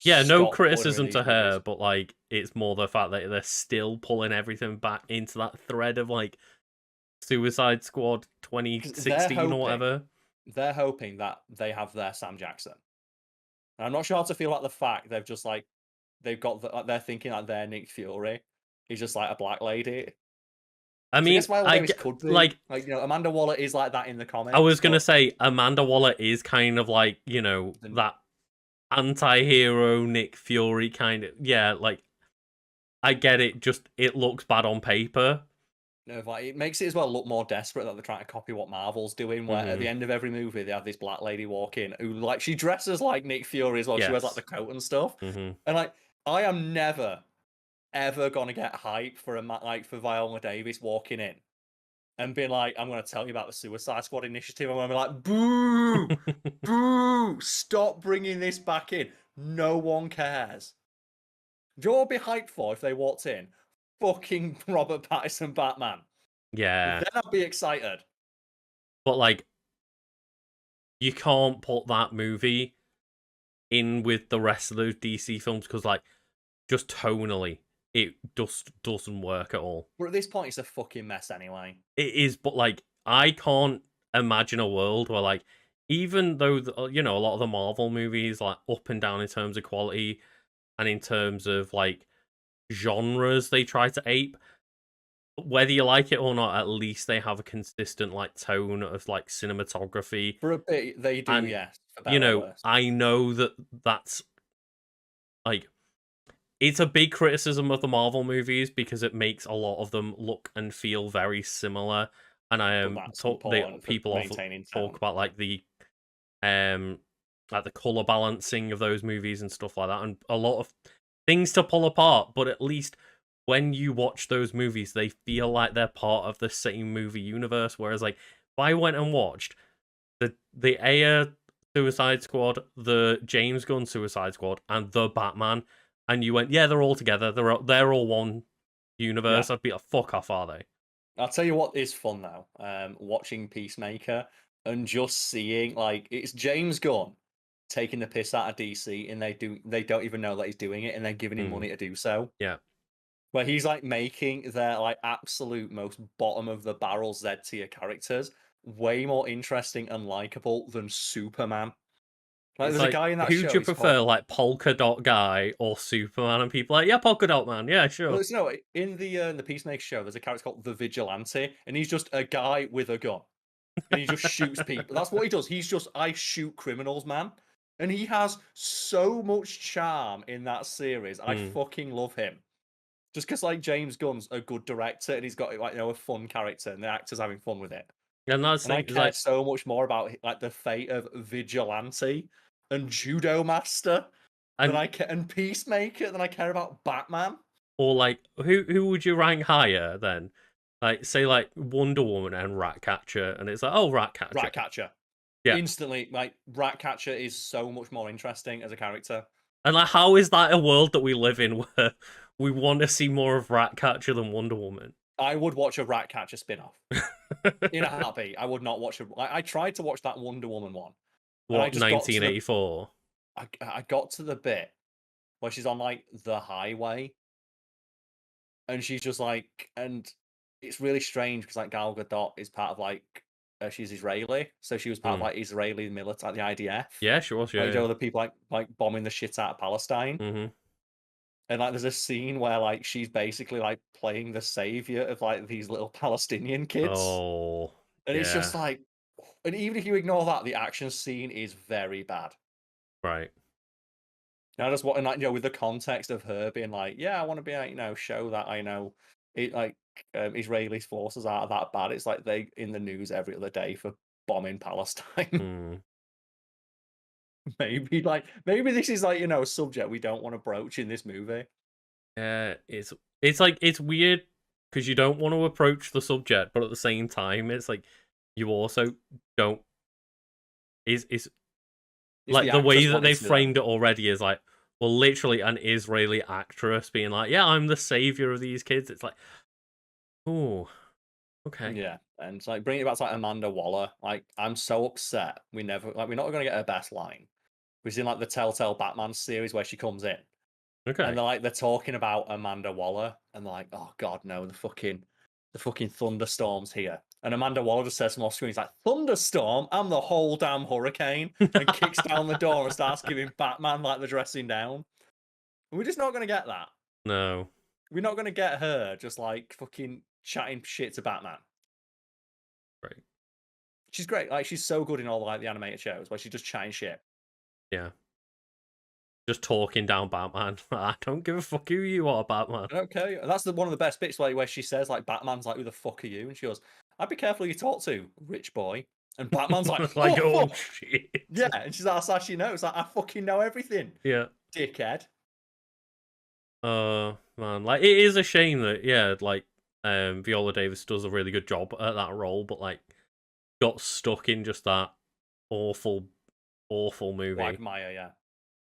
yeah, no Stop putting her in criticism these to her, movies. but like it's more the fact that they're still pulling everything back into that thread of like Suicide Squad Because they're 2016 or hoping whatever. they're hoping that they have their Sam Jackson. And I'm not sure how to feel about the fact they've just like they've got like, they're thinking that their Nick Fury is just like a black lady. I So I mean, guess Viola I Davis get could be like like Amanda Waller is like that in the I was comics, gonna but say Amanda Waller is kind of like then that anti-hero Nick Fury kind of like I get it. Just it looks bad on paper. like it makes it as well look more desperate that they're trying to copy what Marvel's doing. Where at Hmm the end of every movie they have this black lady walk in who like she dresses like Nick Fury as well. She wears like Yes. the coat and stuff, hmm and like I am never ever gonna get hype for like for Viola Davis walking in and being like, I'm gonna tell you about the Suicide Squad initiative. I'm gonna be like, boo, boo, stop bringing this back in. No one cares. Do you know what I'd be hyped for if they walked in? Fucking Robert Pattinson Batman. yeah, Then I'd be excited. but like you can't put that movie in with the rest of those DC films because like just tonally it just doesn't work at all. But at this point, it's a fucking mess anyway. It is, but like I can't imagine a world where like even though a lot of the Marvel movies like up and down in terms of quality and in terms of like genres they try to ape, whether you like it or not, at least they have a consistent like tone of like cinematography. For a bit, they do, And yes, for better or worse. I know that that's like it's a big criticism of the Marvel movies because it makes a lot of them look and feel very similar. And I But am that's important for people often maintaining talk tone. about um like the color balancing of those movies and stuff like that, and a lot of things to pull apart. But at least when you watch those movies, they feel like they're part of the same movie universe. Whereas, like, if I went and watched the Aya Suicide Squad, the James Gunn Suicide Squad, and the Batman, and you went, yeah, they're all together. They're all one Yeah. universe. I'd be like, fuck off, are they? I'll tell you what is fun though, watching Peacemaker and just seeing like it's James Gunn taking the piss out of DC, and they don't even know that he's doing it, and they're giving him Mm, money to do so. yeah. Where he's like making their like absolute most bottom of the barrel Z tier characters way more interesting and likable than Superman. Like It's there's a like, guy in that who do show. you He's called prefer, like Polka Dot Guy or Superman? And people are like, yeah, Polka Dot Man. Yeah, well, sure. it's no in the Peacemaker show. There's a character called the Vigilante, and he's just a guy with a gun. And he just shoots people. That's what he does. He's just I shoot criminals, man. And he has so much charm in that series. I Mm. fucking love him. Just because like James Gunn's a good director and he's got like a fun character and the actors having fun with it. And that's And the I thing. It's care like, so much more about like the fate of Vigilante and Judo Master than and I care and Peacemaker than I care about Batman. or like, who would you rank higher then? Like, say like Wonder Woman and Ratcatcher, and it's like, oh, Ratcatcher. Ratcatcher. Yeah. Instantly, like Ratcatcher is so much more interesting as a character. And like, how is that a world that we live in where we want to see more of Ratcatcher than Wonder Woman? I would watch a Ratcatcher spin-off. In a heartbeat. I would not watch I tried to watch that Wonder Woman one. And I What, just got to the 1984? I got to the bit where she's on like the highway and she's just like and it's really strange because like Gal Gadot is part of like she's Israeli, so she was part of Mm. like Israeli military, like the IDF. Yeah, she was. Like, Yeah, you yeah. know, the people like bombing the shit out of Palestine. Mm-hmm. And like there's a scene where like she's basically like playing the savior of like these little Palestinian kids. Oh, And it's yeah. just like and even if you ignore that, the action scene is very bad. Right. And I just want, and like, you know, with the context of her being like, yeah, I want to be, like, you know, show that I know it, like, Israeli forces are that bad. It's like they in the news every other day for bombing Palestine. Mm. maybe this is like, you know, a subject we don't want to broach in this movie. Yeah, it's like, it's weird because you don't want to approach the subject, but at the same time, it's like you also don't. Is It's like the the way actress that wanting they to do that. framed it already is like, well, literally an Israeli actress being like, yeah, I'm the savior of these kids. It's like, oh, okay. Yeah, and it's like bringing it back to like Amanda Waller. Like, I'm so upset we're not gonna get her best line. We've seen like the Telltale Batman series where she comes in. And Okay. they're talking about Amanda Waller, and they're like, "Oh God, no! The fucking thunderstorm's here." And Amanda Waller just says from off screen, "He's like thunderstorm. I'm the whole damn hurricane," and kicks down the door and starts giving Batman like the dressing down. And we're just not gonna get that. No. We're not gonna get her just like fucking chatting shit to Batman. Right. She's great. Like she's so good in all like the animated shows where she's just chatting shit. Yeah. Just talking down Batman. I don't give a fuck who you are, Batman. Okay, and that's one of the best bits like where she says like Batman's like, "Who the fuck are you?" And she goes, "I'd be careful who you talk to, rich boy." And Batman's like, Like, "Oh oh fuck, shit. yeah." And she's like, "That's how she knows." Like, I fucking know everything, Yeah. dickhead. Man, like, it is a shame that, yeah, like, Viola Davis does a really good job at that role, but like got stuck in just that awful, awful movie. Quagmire, yeah.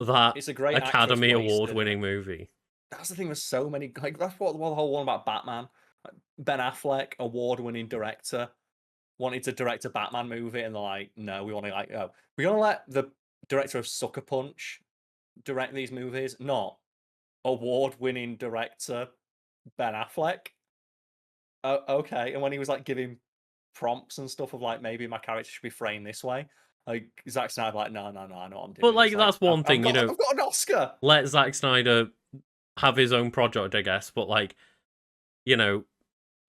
That It's a great actress Academy Award wasted. winning movie. That's the thing with so many. Like that's what the whole one about Batman. Like, Ben Affleck, award-winning director, wanted to direct a Batman movie, and they're like, "No, we want to like, oh, we're gonna let the director of Sucker Punch direct these movies, not award-winning director Ben Affleck." Oh, okay. And when he was like giving prompts and stuff of like maybe my character should be framed this way, like Zack Snyder, like, no, I know what I'm But doing. like, It's like that's one thing, you know, I've got an Oscar. let Zack Snyder have his own project, I guess, but like, you know,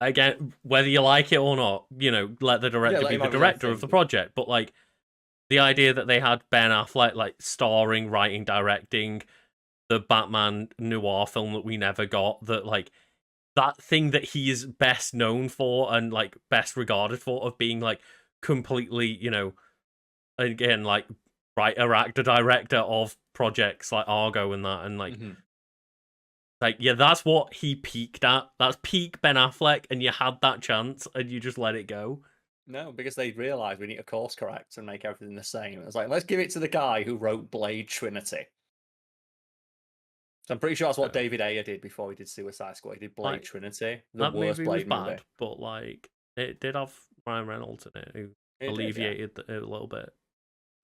again, whether you like it or not, you know, let the director Let be him the have his own director of thing. the project. But like, the idea that they had Ben Affleck like starring, writing, directing the Batman noir film that we never got, that like that thing that he is best known for and like best regarded for, of being like completely, you know, again, like writer, actor, director of projects like Argo and that, and like Mhm. Like, yeah, that's what he peaked at. That's peak Ben Affleck, and you had that chance, and you just let it go. No, because they realised we need to course correct and make everything the same. It's like, let's give it to the guy who wrote Blade Trinity. So I'm pretty sure that's what Yeah. David Ayer did before he did Suicide Squad. He did Blade Like, Trinity, the that worst movie was Blade movie. bad, but like it did have Ryan Reynolds in it, who It did, yeah. alleviated it a little bit.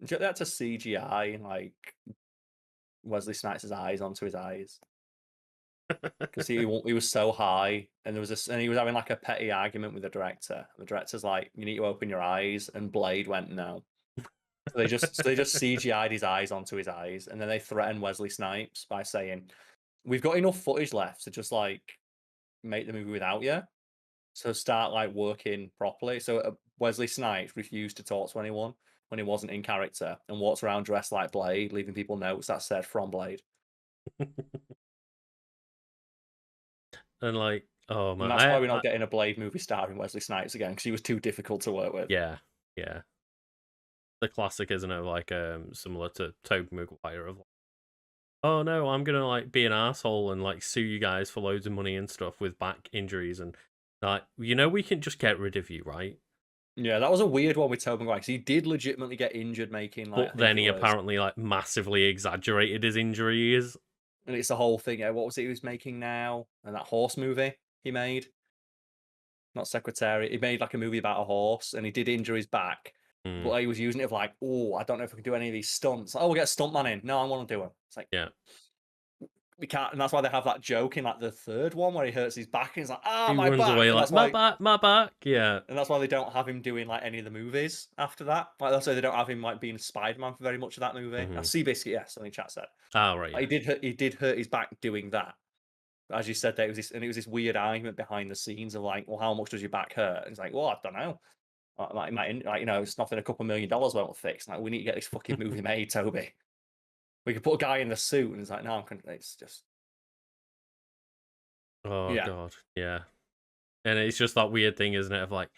They had to CGI like Wesley Snipes' eyes onto his eyes because he was so high, and there was and he was having like a petty argument with the director. The director's like, "You need to open your eyes," and Blade went, "No." So they just CGI'd his eyes onto his eyes, and then they threatened Wesley Snipes by saying, "We've got enough footage left to just like make the movie without you. So start like working properly." So Wesley Snipes refused to talk to anyone when he wasn't in character and walked around dressed like Blade, leaving people notes that said "from Blade." And like, oh And man, that's why we're not getting a Blade movie starring Wesley Snipes again, because he was too difficult to work with. yeah, the classic, isn't it? Like, similar to Tobey Maguire of, oh no, I'm gonna like be an asshole and like sue you guys for loads of money and stuff with back injuries, and like, we can just get rid of you, right? Yeah, that was a weird one with Tobey Maguire, because he did legitimately get injured making like, I But think then it he was, apparently like massively exaggerated his injuries. and it's the whole thing. Yeah, what was it he was making now? And that horse movie he made, not Secretary. He made like a movie about a horse, and he did injure his back, Mm, but he was using it of like, oh, I don't know if I can do any of these stunts. Oh, we'll get a stuntman in. No, I want to do them. It's like, yeah, we can't, and that's why they have that joke in like the third one where he hurts his back and he's like, ah, he my runs back, away like my back, yeah. and that's why they don't have him doing like any of the movies after that. Like that's why they don't have him like being Spider-Man for very much of that movie. Now, Mm-hmm. Seabiscuit, yes, I think chat said. Oh right, Like, yeah. he did hurt his back doing that. As you said, there was this, and it was this weird argument behind the scenes of like, well, how much does your back hurt? And it's like, well, I don't know. Like, you know, it's nothing. A couple $1 million won't fix. Like, we need to get this fucking movie made, Toby. We could put a guy in the suit, and it's like, no, it's just, Oh yeah. god, yeah. And it's just that weird thing, isn't it? Of like,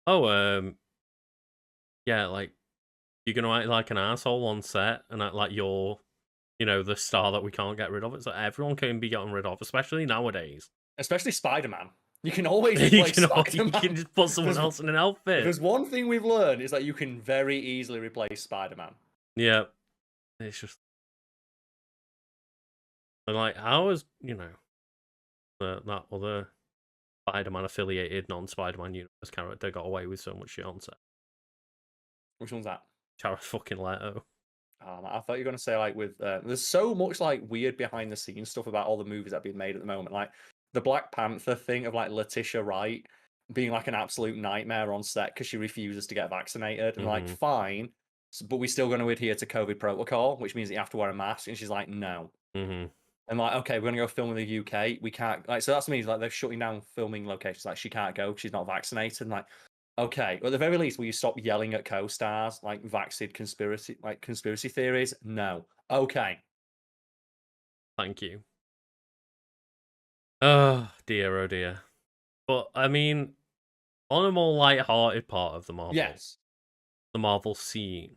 oh, yeah, like you're gonna act like an asshole on set and act like you're, the star that we can't get rid of. It's like everyone can be gotten rid of, especially nowadays. Especially Spider-Man. You can always you replace can Spider-Man. just put someone else in an outfit. If there's one thing we've learned is that you can very easily replace Spider-Man. Yeah, it's just, and like, how is that other Spider-Man affiliated non-Spider-Man universe character got away with so much shit on set? Which one's that? Jared fucking Leto. I thought you were going to say like with there's so much like weird behind the scenes stuff about all the movies that have been made at the moment, like the Black Panther thing of like Letitia Wright being like an absolute nightmare on set because she refuses to get vaccinated, and like fine, but we're still going to adhere to COVID protocol, which means that you have to wear a mask, and she's like no. And like, okay, we're gonna go film in the UK. We can't, like, so that's means like they're shutting down filming locations. Like, she can't go. She's not vaccinated. And like, okay, at the very least, will you stop yelling at co-stars like vaccinated conspiracy theories? No. Okay. Thank you. Oh dear, oh dear. But I mean, on a more light-hearted part of the Marvel scene,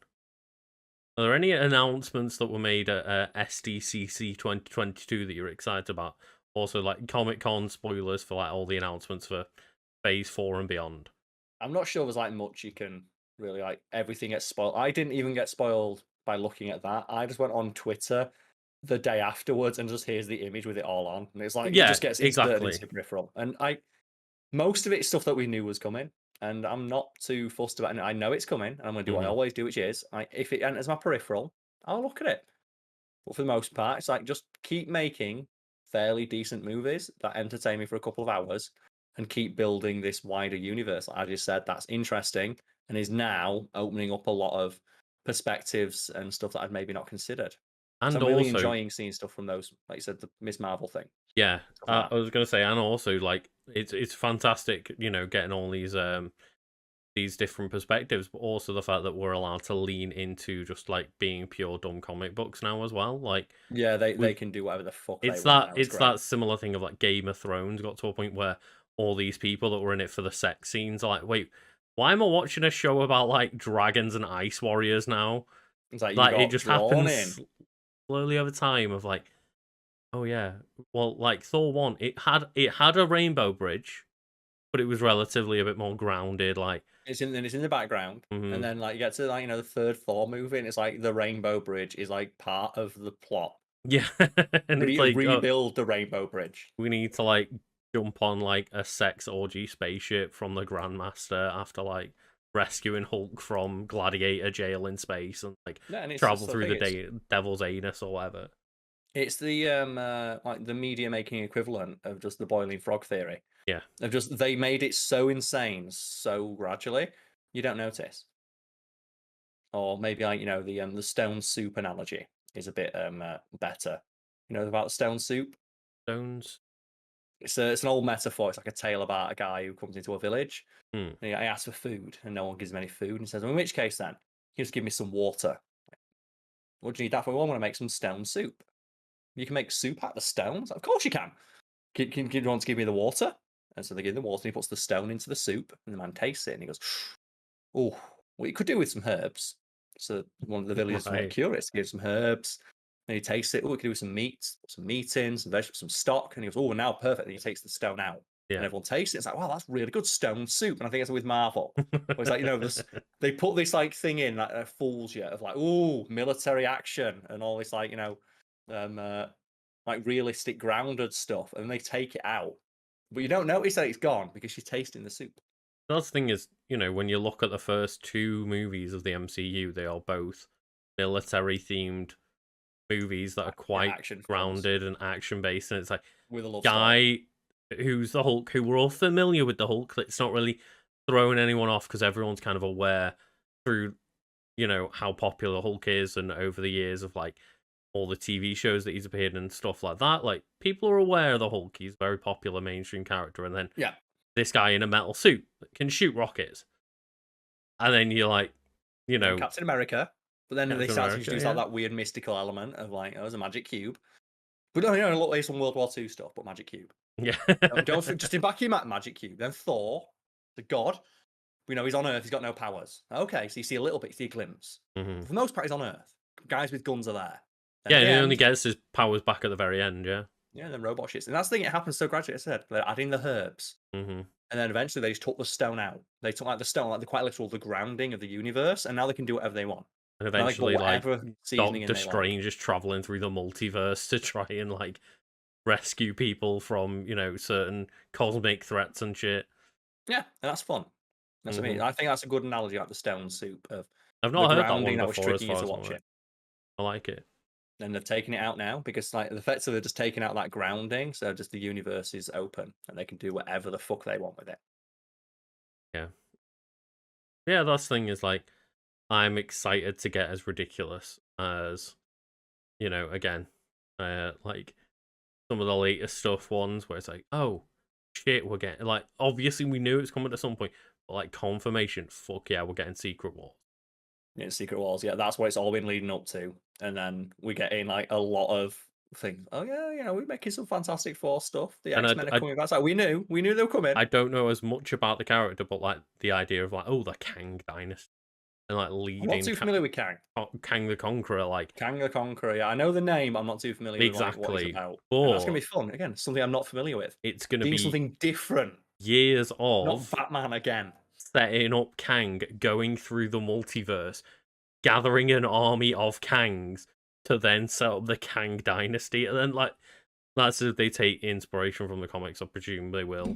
are there any announcements that were made at SDCC 2022 that you're excited about? Also, like Comic-Con spoilers for like all the announcements for Phase 4 and beyond. I'm not sure there's like much you can really like. Everything gets spoiled. I didn't even get spoiled by looking at that. I just went on Twitter the day afterwards and just here's the image with it all on, and it's like it just gets inserted into peripheral. And most of it is stuff that we knew was coming, and I'm not too fussed about it. I know it's coming, and I'm going to do what I always do, which is if it enters my peripheral, I'll look at it. But for the most part, it's like just keep making fairly decent movies that entertain me for a couple of hours, and keep building this wider universe. Like I just said, that's interesting and is now opening up a lot of perspectives and stuff that I'd maybe not considered. And so I'm really also, enjoying seeing stuff from those, like you said, the Miss Marvel thing. yeah, Like I was gonna say, and also like it's fantastic, getting all these different perspectives, but also the fact that we're allowed to lean into just like being pure dumb comic books now as well. Like, yeah, they can do whatever the fuck they it's want that now. it's Great. that similar thing of like Game of Thrones got to a point where all these people that were in it for the sex scenes are like, wait, why am I watching a show about like dragons and ice warriors now? It's like It just drawn happens slowly over time of like, Oh yeah. Well, like Thor 1, it had a rainbow bridge, but it was relatively a bit more grounded, like It's in the background, and mhm. then like you get to like the third Thor movie, and it's like the Rainbow Bridge is like part of the plot. Yeah, and We it's need to like, oh, rebuild the Rainbow Bridge. we need to like jump on like a sex orgy spaceship from the Grandmaster after like rescuing Hulk from Gladiator jail in space and like Yeah, and it's just travel the through thing. the devil's anus or whatever. It's the like the media making equivalent of just the boiling frog theory. Yeah. Of just they made it so insane so gradually you don't notice. Or maybe like the stone soup analogy is a bit better. You know about stone soup? Stones. It's an old metaphor. It's like a tale about a guy who comes into a village Hmm. and he asks for food and no one gives him any food. And he says, well, in which case then, you just give me some water. What do you need that for? Well, I want to make some stone soup. You can make soup out of the stones? Of course you can. Can you want to give me the water? And so they give him the water and he puts the stone into the soup and the man tastes it and he goes, oh, what you could do with some herbs. So one of the villagers was Right. curious, gives some herbs, and he tastes it. Oh, we could do with some meat, put some meat in, some vegetables, some stock. And he goes, oh, now perfect. And he takes the stone out. And Yeah. everyone tastes it. It's like, wow, that's really good stone soup. And I think it's with Marvel. Where it's like, this they put this like thing in that fools you of like, oh, military action and all this um like realistic grounded stuff. And they take it out. But you don't notice that it's gone because she's tasting the soup. That's the thing is, when you look at the first two movies of the MCU, they are both military themed movies that are Yeah, quite action films grounded and action based, and it's like with a love story. guy who's the Hulk, who we're all familiar with the Hulk. It's not really throwing anyone off because everyone's kind of aware through how popular Hulk is, and over the years of like all the TV shows that he's appeared in and stuff like that. Like people are aware of the Hulk. He's a very popular mainstream character, and then Yeah. this guy in a metal suit that can shoot rockets, and then you're like, you And then know, Captain America. But then they Captain start to America, introduce like yeah, that weird mystical element of like, oh, there's a magic cube. But no, look, there's some World War II stuff, but magic cube. yeah, Just in back of your magic cube. Then Thor, the god. We know he's on Earth. He's got no powers. Okay, so you see a little bit, you see a glimpse. hmm For the most part, he's on Earth. Guys with guns are there. And yeah. at the And he only end, gets his powers back at the very end, yeah. yeah, then robot shits. And that's the thing. It happens so gradually. I said they're adding the herbs, hmm and then eventually they just took the stone out. They took like the stone, like the quite literal the grounding of the universe, and now they can do whatever they want. And Now they can put eventually, like whatever seasoning in Doctor they like. Strange is traveling through the multiverse to try and like rescue people from certain cosmic threats and shit. Yeah, and that's fun. That's what I mean. hmm I think that's a good analogy, like the stone soup of I've the not heard that grounding one that was before, as tricking you far to as I'm watch aware. it. I like it. And they've taken it out now because, like, effectively, they're just taking out that grounding. So just the universe is open and they can do whatever the fuck they want with it. Yeah, yeah. That's the thing is like I'm excited to get as ridiculous as again, like some of the latest stuff ones where it's like, oh shit, we're getting like obviously we knew it was coming at some point, but like confirmation, fuck yeah, we're getting Secret Wars. Yeah, Secret Wars. Yeah, that's what it's all been leading up to. And then we get in like a lot of things. Oh yeah, we're making some Fantastic Four stuff. The And X Men are coming back. It's like we knew they were coming. I don't know as much about the character, but like the idea of like, oh, the Kang dynasty and like I'm not leading too familiar with Kang. Kang the Conqueror, like Kang the Conqueror. Yeah, I know the name. I'm not too familiar with like what he's exactly, about. And that's gonna but be fun. Again, something I'm not familiar with. it's gonna Being be something different. years Not of Batman again. setting up Kang, going through the multiverse, gathering an army of Kangs to then set up the Kang dynasty, and then like that's if they take inspiration from the comics. I presume they will,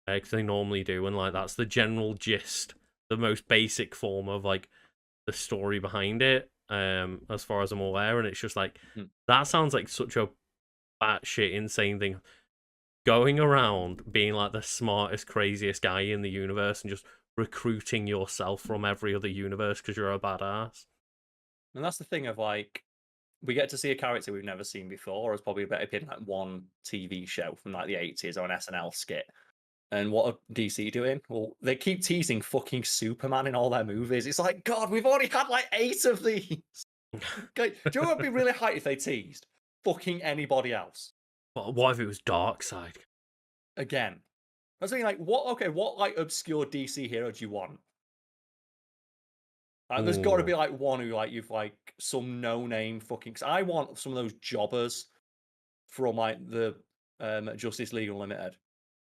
because they normally do, and like that's the general gist, the most basic form of like the story behind it. As far as I'm aware, and it's just like Hmm. that sounds like such a batshit insane thing. Going around being like the smartest, craziest guy in the universe and just recruiting yourself from every other universe because you're a badass. And that's the thing of like we get to see a character we've never seen before, or it's probably better appeared in like one TV show from like the 80s or an SNL skit. And what are DC doing? Well, they keep teasing fucking Superman in all their movies. It's like, God, we've already had like 8 of these. Okay, do you know what would be really hype if they teased? Fucking anybody else. What if it was Darkseid? Again. I was thinking like, what like obscure DC hero do you want? There's got to Ooh. be like one who like you've like some no name fucking. 'Cause I want some of those jobbers from like the Justice League Unlimited.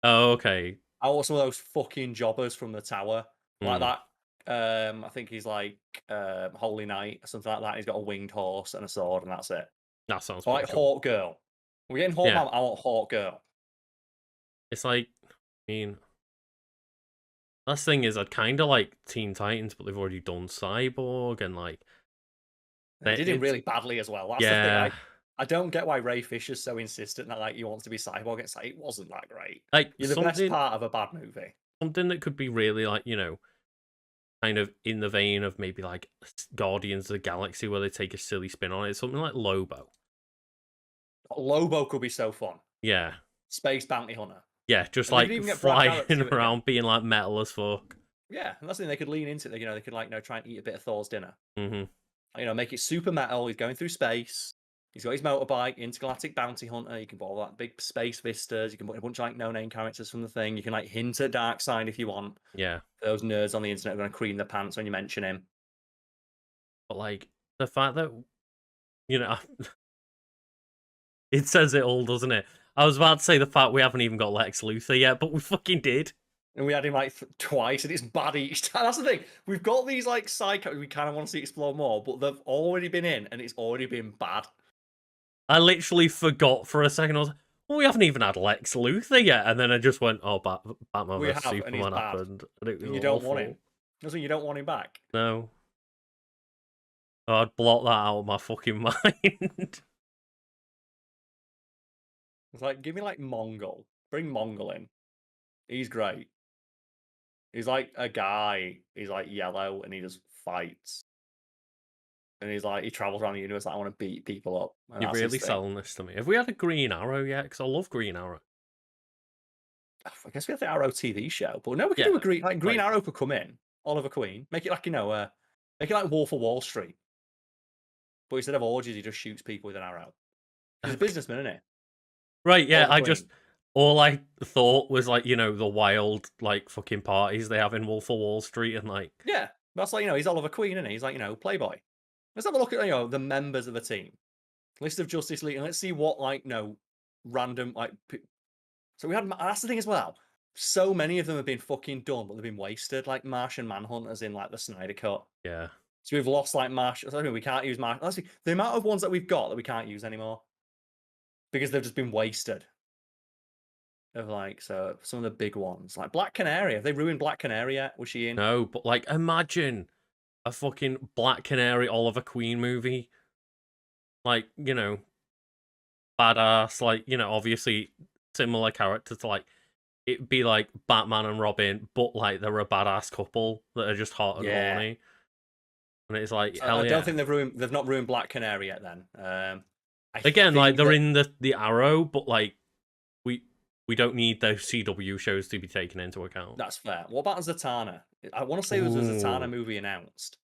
Oh, okay. I want some of those fucking jobbers from the tower, like Mm, that. I think he's like Holy Knight or something like that. He's got a winged horse and a sword, and that's it. that sounds Or pretty like cool. Hawk Girl. We're getting Hawk Yeah, Man. I want Hawk Girl. it's like, I mean, last thing is I'd kind of like Teen Titans, but they've already done Cyborg, and like, They did him it's really badly as well. That's the thing. yeah, I don't get why Ray Fisher's so insistent that like he wants to be Cyborg. It's like it wasn't that great. like You're the best part of a bad movie. something that could be really like kind of in the vein of maybe like Guardians of the Galaxy, where they take a silly spin on it. Something like Lobo. Lobo could be so fun. Yeah, Space Bounty Hunter. yeah, just And they could like even get Brad flying Garrett to do it around, again. being like metal as fuck. Yeah, and that's the thing. They could lean into it. They could like try and eat a bit of Thor's dinner. Hmm. Make it super metal. He's going through space. He's got his motorbike, intergalactic bounty hunter. You can put all that big space vistas. You can put a bunch of like no-name characters from the thing. You can like hint at Darkseid if you want. Yeah, Those nerds on the internet are going to cream their pants when you mention him. but like the fact that you know, it says it all, doesn't it? I was about to say the fact we haven't even got Lex Luthor yet, but we fucking did. And we had him like twice, and it's bad each time. That's the thing. We've got these like side characters we kind of want to see explore more, but they've already been in, and it's already been bad. I literally forgot for a second. I was like, well, we haven't even had Lex Luthor yet, and then I just went, oh, Batman We vs have, and he's Superman bad. happened, and it was And you don't want awful. him. That's when you don't want him back. No. Oh, I'd block that out of my fucking mind. It's like, give me like Mongol. Bring Mongol in. He's great. He's like a guy. He's like yellow, and he just fights. And he's like, he travels around the universe like, I want to beat people up. And You're that's his really thing. selling this to me. Have we had a Green Arrow yet? Because I love Green Arrow. I guess we have the Arrow TV show, but no, we could Yeah, do a Green like- Arrow could come in. Oliver Queen, make it like make it like Wolf of Wall Street, but instead of orgies, he just shoots people with an arrow. He's a businessman, isn't he? Right, yeah, Oliver Queen. all I thought was like, the wild, like, fucking parties they have in Wolf of Wall Street, and like, Yeah, that's like he's Oliver Queen, isn't he? He's like Playboy. Let's have a look at the members of the team, list of Justice League, and let's see what random like. So we had that's the thing as well. So many of them have been fucking done, but they've been wasted. Like Martian Manhunters in like the Snyder Cut. yeah. So we've lost like Martian. I mean, we can't use Martian. Honestly, the amount of ones that we've got that we can't use anymore because they've just been wasted. Of so some of the big ones like Black Canary. Have they ruined Black Canary yet? Was she in? No, but like, imagine a fucking Black Canary Oliver Queen movie. Like, badass, like, obviously similar character to like, it'd be like Batman and Robin, but like they're a badass couple that are just hot and horny. And it's like, hell I yeah. don't think they've not ruined Black Canary yet. Then Again, like they're in the Arrow, but like we don't need those CW shows to be taken into account. That's fair. What about Zatanna? I want to say there was a Zatanna movie announced.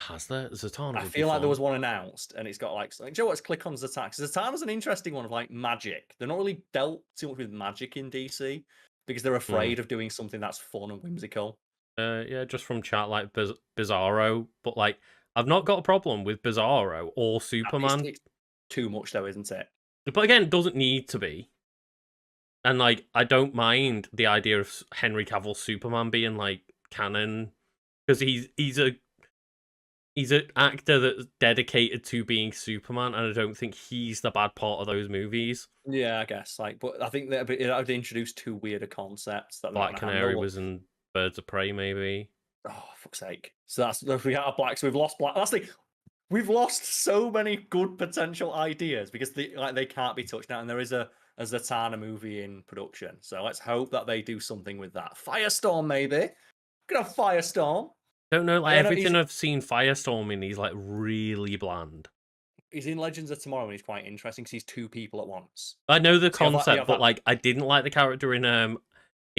Has there? Zatanna? I feel like there was one announced, and it's got like, do you know what? Let's click on Zatanna. Zatanna's an interesting one of like magic. They're not really dealt too much with magic in DC because they're afraid of doing something that's fun and whimsical. Yeah, just from chat, like Bizarro, but like I've not got a problem with Bizarro or Superman. It's too much though, isn't it? But again, it doesn't need to be. And like, I don't mind the idea of Henry Cavill's Superman being like canon, because he's an actor that's dedicated to being Superman, and I don't think he's the bad part of those movies. Yeah, I guess. But I think that it would introduce two weirder concepts that Black Canary was in Birds of Prey, maybe. Oh, fuck's sake! So we got Black. So we've lost Black. That's the. We've lost so many good potential ideas because they can't be touched now, and there is a Zatanna movie in production. So let's hope that they do something with that. Firestorm, maybe. Could have Firestorm. Don't know, like everything I've seen Firestorm in, he's like really bland. He's in Legends of Tomorrow, and he's quite interesting because he's two people at once. I know the concept, but like I didn't like the character in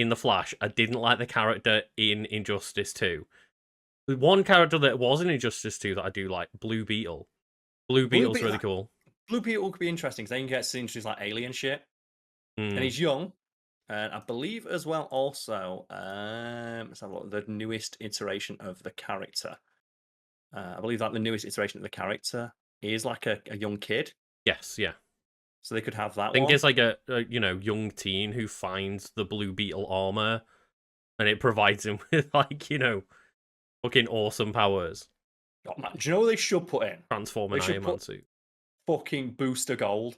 The Flash. I didn't like the character in Injustice 2. The one character that was in Injustice 2 that I do like, Blue Beetle. Blue Beetle's really cool. Blue Beetle could be interesting because then you get to introduce like alien shit. And he's young. And I believe as well also, let's have a look, the newest iteration of the character. I believe that the newest iteration of the character is like a young kid. Yes, yeah. So they could have that I think one. it's like a young teen who finds the Blue Beetle armor, and it provides him with like fucking awesome powers. Oh, man, do you know what they should put in? Transform They an should Iron Man put suit. fucking Booster Gold.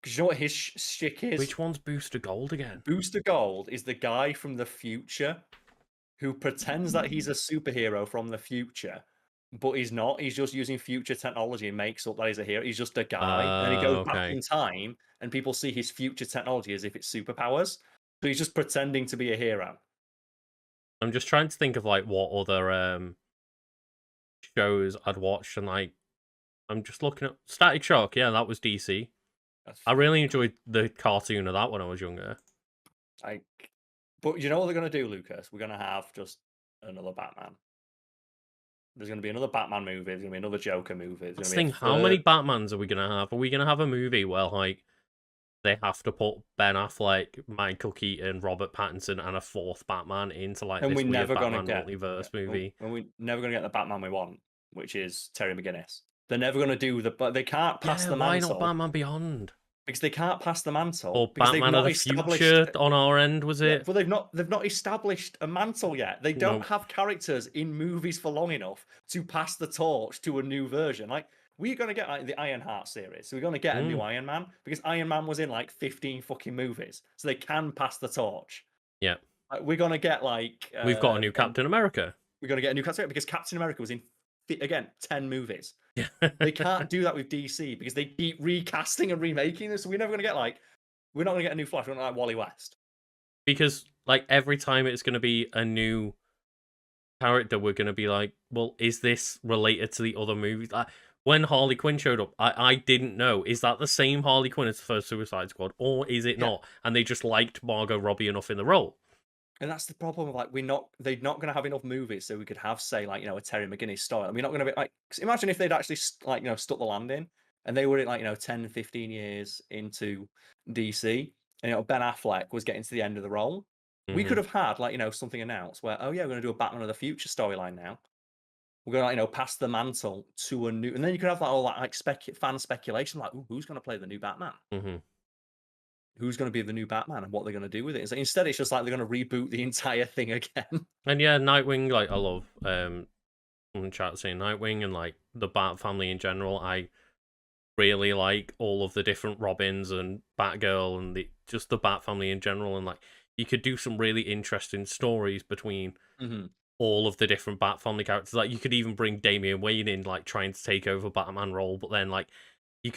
Because you know what his shtick is? Which one's Booster Gold again? Booster Gold is the guy from the future who pretends that he's a superhero from the future, but he's not. He's just using future technology and makes up that he's a hero. He's just a guy. And then he goes back Okay. in time and people see his future technology as if it's superpowers. So he's just pretending to be a hero. I'm just trying to think of like what other shows I'd watched, and like I'm just looking at Static Shock. Yeah, that was DC. I really enjoyed the cartoon of that when I was younger. Like, but you know what they're gonna do, Lucas? We're gonna have just another Batman. There's gonna be another Batman movie. There's gonna be another Joker movie. There's That's gonna the be a thing. How many third, Batmans are we gonna have? Are we gonna have a movie where like they have to put Ben Affleck, Michael Keaton, Robert Pattinson, and a fourth Batman into like and this we're weird never gonna Batman get, multiverse movie? and we're never gonna get the Batman we want, which is Terry McGinnis. They're never gonna do the, but they can't pass Yeah, the why not mantle Batman Beyond because they can't pass the mantle or because they've Batman of not the established. Future on our end? Was Yeah, it? but they've not established a mantle yet. They don't No. have characters in movies for long enough to pass the torch to a new version. Like we're gonna get like the Ironheart series, so we're gonna get a new Mm, Iron Man because Iron Man was in like 15 fucking movies, so they can pass the torch. yeah, Like, we're gonna get like we've got a new Captain America. we're gonna get a new Captain America because Captain America was in again 10 movies. Yeah, They can't do that with DC because they keep recasting and remaking this. So we're never gonna get like we're not gonna get a new Flash. We're not like Wally West. because like every time it's going to be a new character, we're going to be like, well, is this related to the other movies? Like, when Harley Quinn showed up, I didn't know, is that the same Harley Quinn as the first Suicide Squad, or is it Yeah. not? And they just liked Margot Robbie enough in the role. And that's the problem of like they're not going to have enough movies so we could have say like a Terry McGinnis style. And we're not going to be like 'cause imagine if they'd actually like stuck the landing and they were like 10 15 years into DC and Ben Affleck was getting to the end of the role. We could Hmm. have had like something announced where oh yeah we're going to do a Batman of the Future storyline now. We're going to pass the mantle to a new and then you could have all that like fan speculation like ooh, who's going to play the new Batman? Hmm. Who's going to be the new Batman and what they're going to do with it? Instead, it's just like they're going to reboot the entire thing again. And yeah, Nightwing, like, I love someone in chat saying Nightwing and like the Bat family in general. I really like all of the different Robins and Batgirl and just the Bat family in general. And like you could do some really interesting stories between Mhm. all of the different Bat family characters. Like you could even bring Damian Wayne in, like trying to take over Batman role, but then like you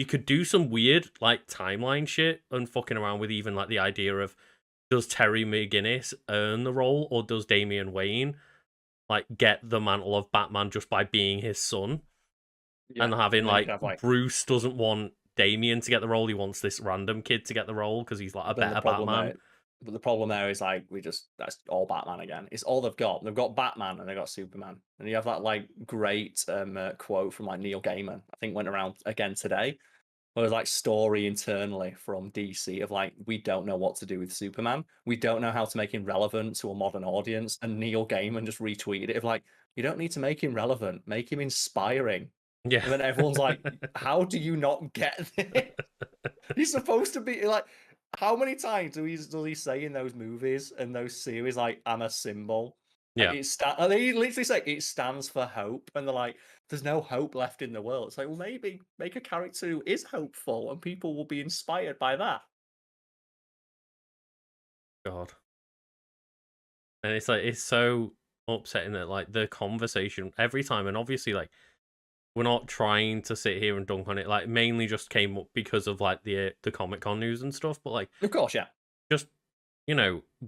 could do some weird like timeline shit and fucking around with even like the idea of does Terry McGinnis earn the role or does Damian Wayne like get the mantle of Batman just by being his son? Yeah, And having and then you could like have, like Bruce doesn't want Damian to get the role, he wants this random kid to get the role because he's like a then the better problem Batman. there but the problem there is, like, that's all Batman again. It's all they've got. They've got Batman and they've got Superman. And you have that, like, great, quote from, like, Neil Gaiman, I think went around again today, where there's, like, story internally from DC of, like, we don't know what to do with Superman. We don't know how to make him relevant to a modern audience, and Neil Gaiman just retweeted it of, like, "You don't need to make him relevant, make him inspiring." Yeah. And then everyone's like, "How do you not get this?" He's supposed to be like, how many times does he say in those movies and those series like, "I'm a symbol." Like Yeah. they literally say it stands for hope, and they're like, "There's no hope left in the world." It's like, well, maybe make a character who is hopeful, and people will be inspired by that. God. And it's like it's so upsetting that like the conversation every time, and obviously like we're not trying to sit here and dunk on it. Like mainly just came up because of like the Comic Con news and stuff. But like Of course, yeah. just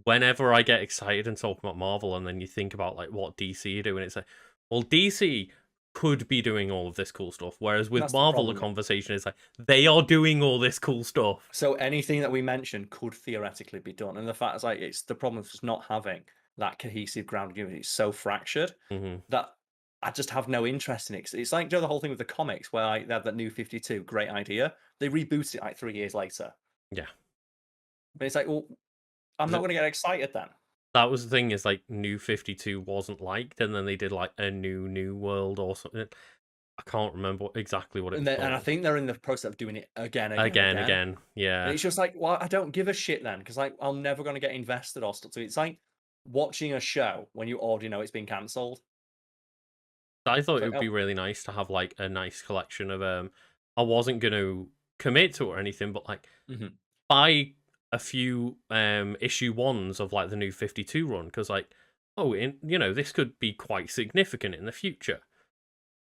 whenever I get excited and talk about Marvel, and then you think about like what DC are doing, it's like, well, DC could be doing all of this cool stuff, whereas with That's the Marvel, the problem. conversation is like they are doing all this cool stuff. So anything that we mention could theoretically be done, and the fact is, like, it's the problem of just not having that cohesive ground unity. It's so fractured Hmm. that I just have no interest in it. 'Cause it's like the whole thing with the comics where like, they have that New 52, great idea. They rebooted it like 3 years later. Yeah, But it's like, well, I'm not Th- going to get excited then. that was the thing. Is like New 52 wasn't liked, and then they did like a new World or something. I can't remember exactly what it was And I called. think they're in the process of doing it again, again, Again, again. again, And yeah. it's just like, well, I don't give a shit then, because like I'm never gonna get invested or stuff to it. It's like watching a show when you already know it's been cancelled. I thought It's it like, would be oh, really nice to have like a nice collection of I wasn't gonna commit to it or anything, but like mhm. buy a few issue ones of like the new 52 run because like this could be quite significant in the future.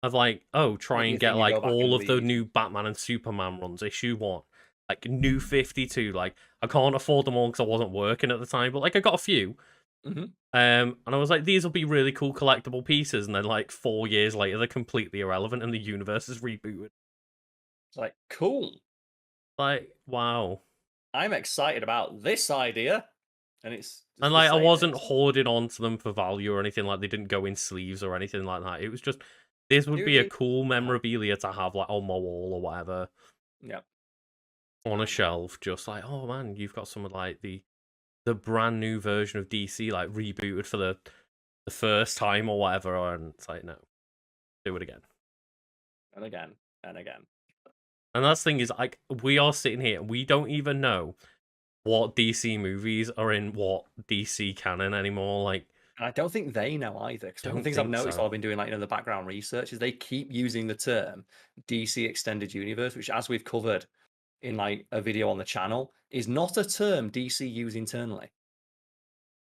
Of like, oh, try Maybe and a get thing you like go back all and of the read. new Batman and Superman runs, issue one, like new 52. Like I can't afford them all because I wasn't working at the time, but like I got a few. Mhm. And I was like, these will be really cool collectible pieces, and then like 4 years later, they're completely irrelevant, and the universe is rebooted. It's like, cool. Like, wow. I'm excited about this idea, and it's And just the like, I same. wasn't It's hoarding onto them for value or anything. Like, they didn't go in sleeves or anything like that. It was just this would it would be a be cool yeah, memorabilia to have like on my wall or whatever yeah. on a shelf. Just like, oh man, you've got some of like the brand new version of DC like rebooted for the first time or whatever. And it's like, no, do it again. And again, and again. And that's the thing is, like, we are sitting here, we don't even know what DC movies are in what DC canon anymore. Like, And I don't think they know either, because one of the don't things I've think noticed so. while I've been doing, like, the background research is they keep using the term DC Extended Universe, which, as we've covered in, like, a video on the channel, is not a term DC use internally.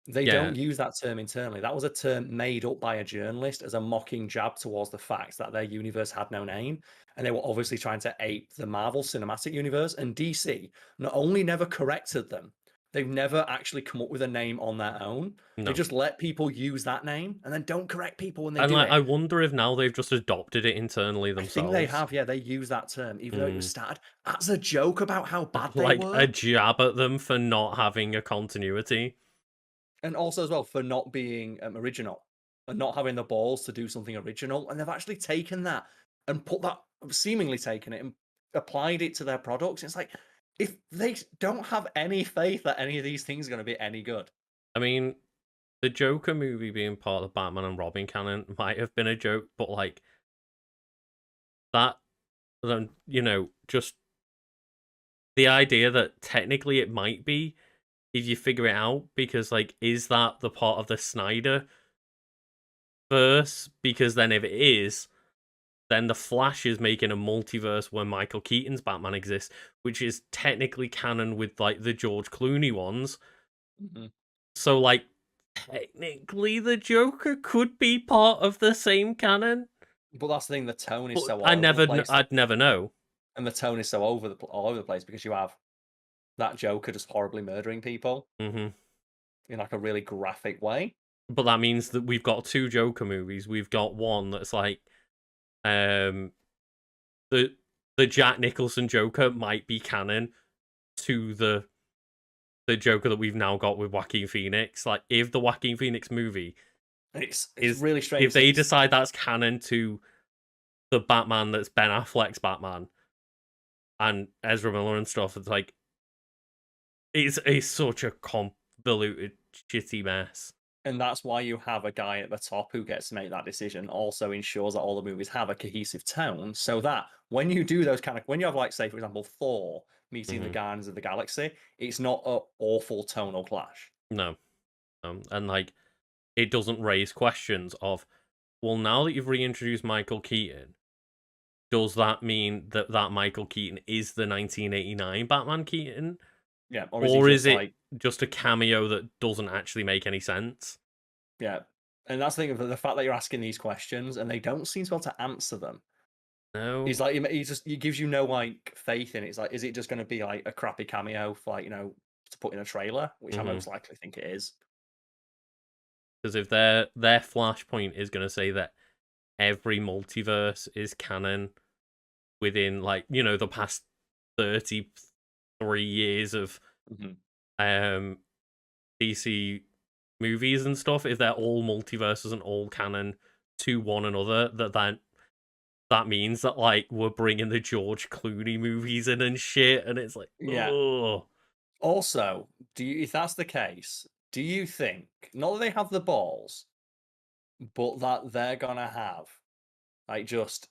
They Yeah, don't use that term internally. That was a term made up by a journalist as a mocking jab towards the fact that their universe had no name, and they were obviously trying to ape the Marvel Cinematic Universe, and DC not only never corrected them, they've never actually come up with a name on their own. They no. just let people use that name and then don't correct people when they And do like, it. I wonder if now they've just adopted it internally I think they themselves. have, yeah, they use that term, even though it was Mm. started as a joke about how bad they Like a were. jab at them for not having a continuity. And also as well for not being, original and not having the balls to do something original, and they've actually taken that and put that seemingly taken it and applied it to their products. It's like, if they don't have any faith that any of these things are gonna be any good. I mean, the Joker movie being part of Batman and Robin canon might have been a joke, but like that, then just the idea that technically it might be if you figure it out, because like, is that the part of the Snyder verse? Because then if it is, then the Flash is making a multiverse where Michael Keaton's Batman exists, which is technically canon with like the George Clooney ones. Mhm. So like, technically the Joker could be part of the same canon, But that's the thing, the tone is but so all over the place, I'd never know. and the tone is so all over the place because you have that Joker just horribly murdering people Hmm. in, like, a really graphic way. But that means that we've got two Joker movies. We've got one that's like, um, the Jack Nicholson Joker might be canon to the Joker that we've now got with Joaquin Phoenix. Like, if the Joaquin Phoenix movie And it's is, really strange if because they it's decide that's canon to the Batman that's Ben Affleck's Batman and Ezra Miller and stuff, it's like it's such a convoluted, shitty mess. and that's why you have a guy at the top who gets to make that decision, also ensures that all the movies have a cohesive tone, so that when you do those kind of when you have, like, say, for example, Thor meeting the Hmm. Guardians of the Galaxy, it's not an awful tonal clash. No, and like, it doesn't raise questions of, well, now that you've reintroduced Michael Keaton, does that mean that Michael Keaton is the 1989 Batman Keaton? Yeah, or is he Or is just it like just a cameo that doesn't actually make any sense? yeah, and that's the thing of the fact that you're asking these questions and they don't seem to be able to answer them. No. He's like he just he gives you no, like, faith in it. It's like, is it just gonna be, like, a crappy cameo for, like, to put in a trailer, which I Mhm. most likely think it is. Because if their flashpoint is going to say that every multiverse is canon within, like, the past 33 years of Mhm. um DC movies and stuff, if they're all multiverses and all canon to one another, that means that like we're bringing the George Clooney movies in and shit, and it's like, Yeah. oh, Also, do you if that's the case, do you think, not that they have the balls, but that they're gonna have, like, just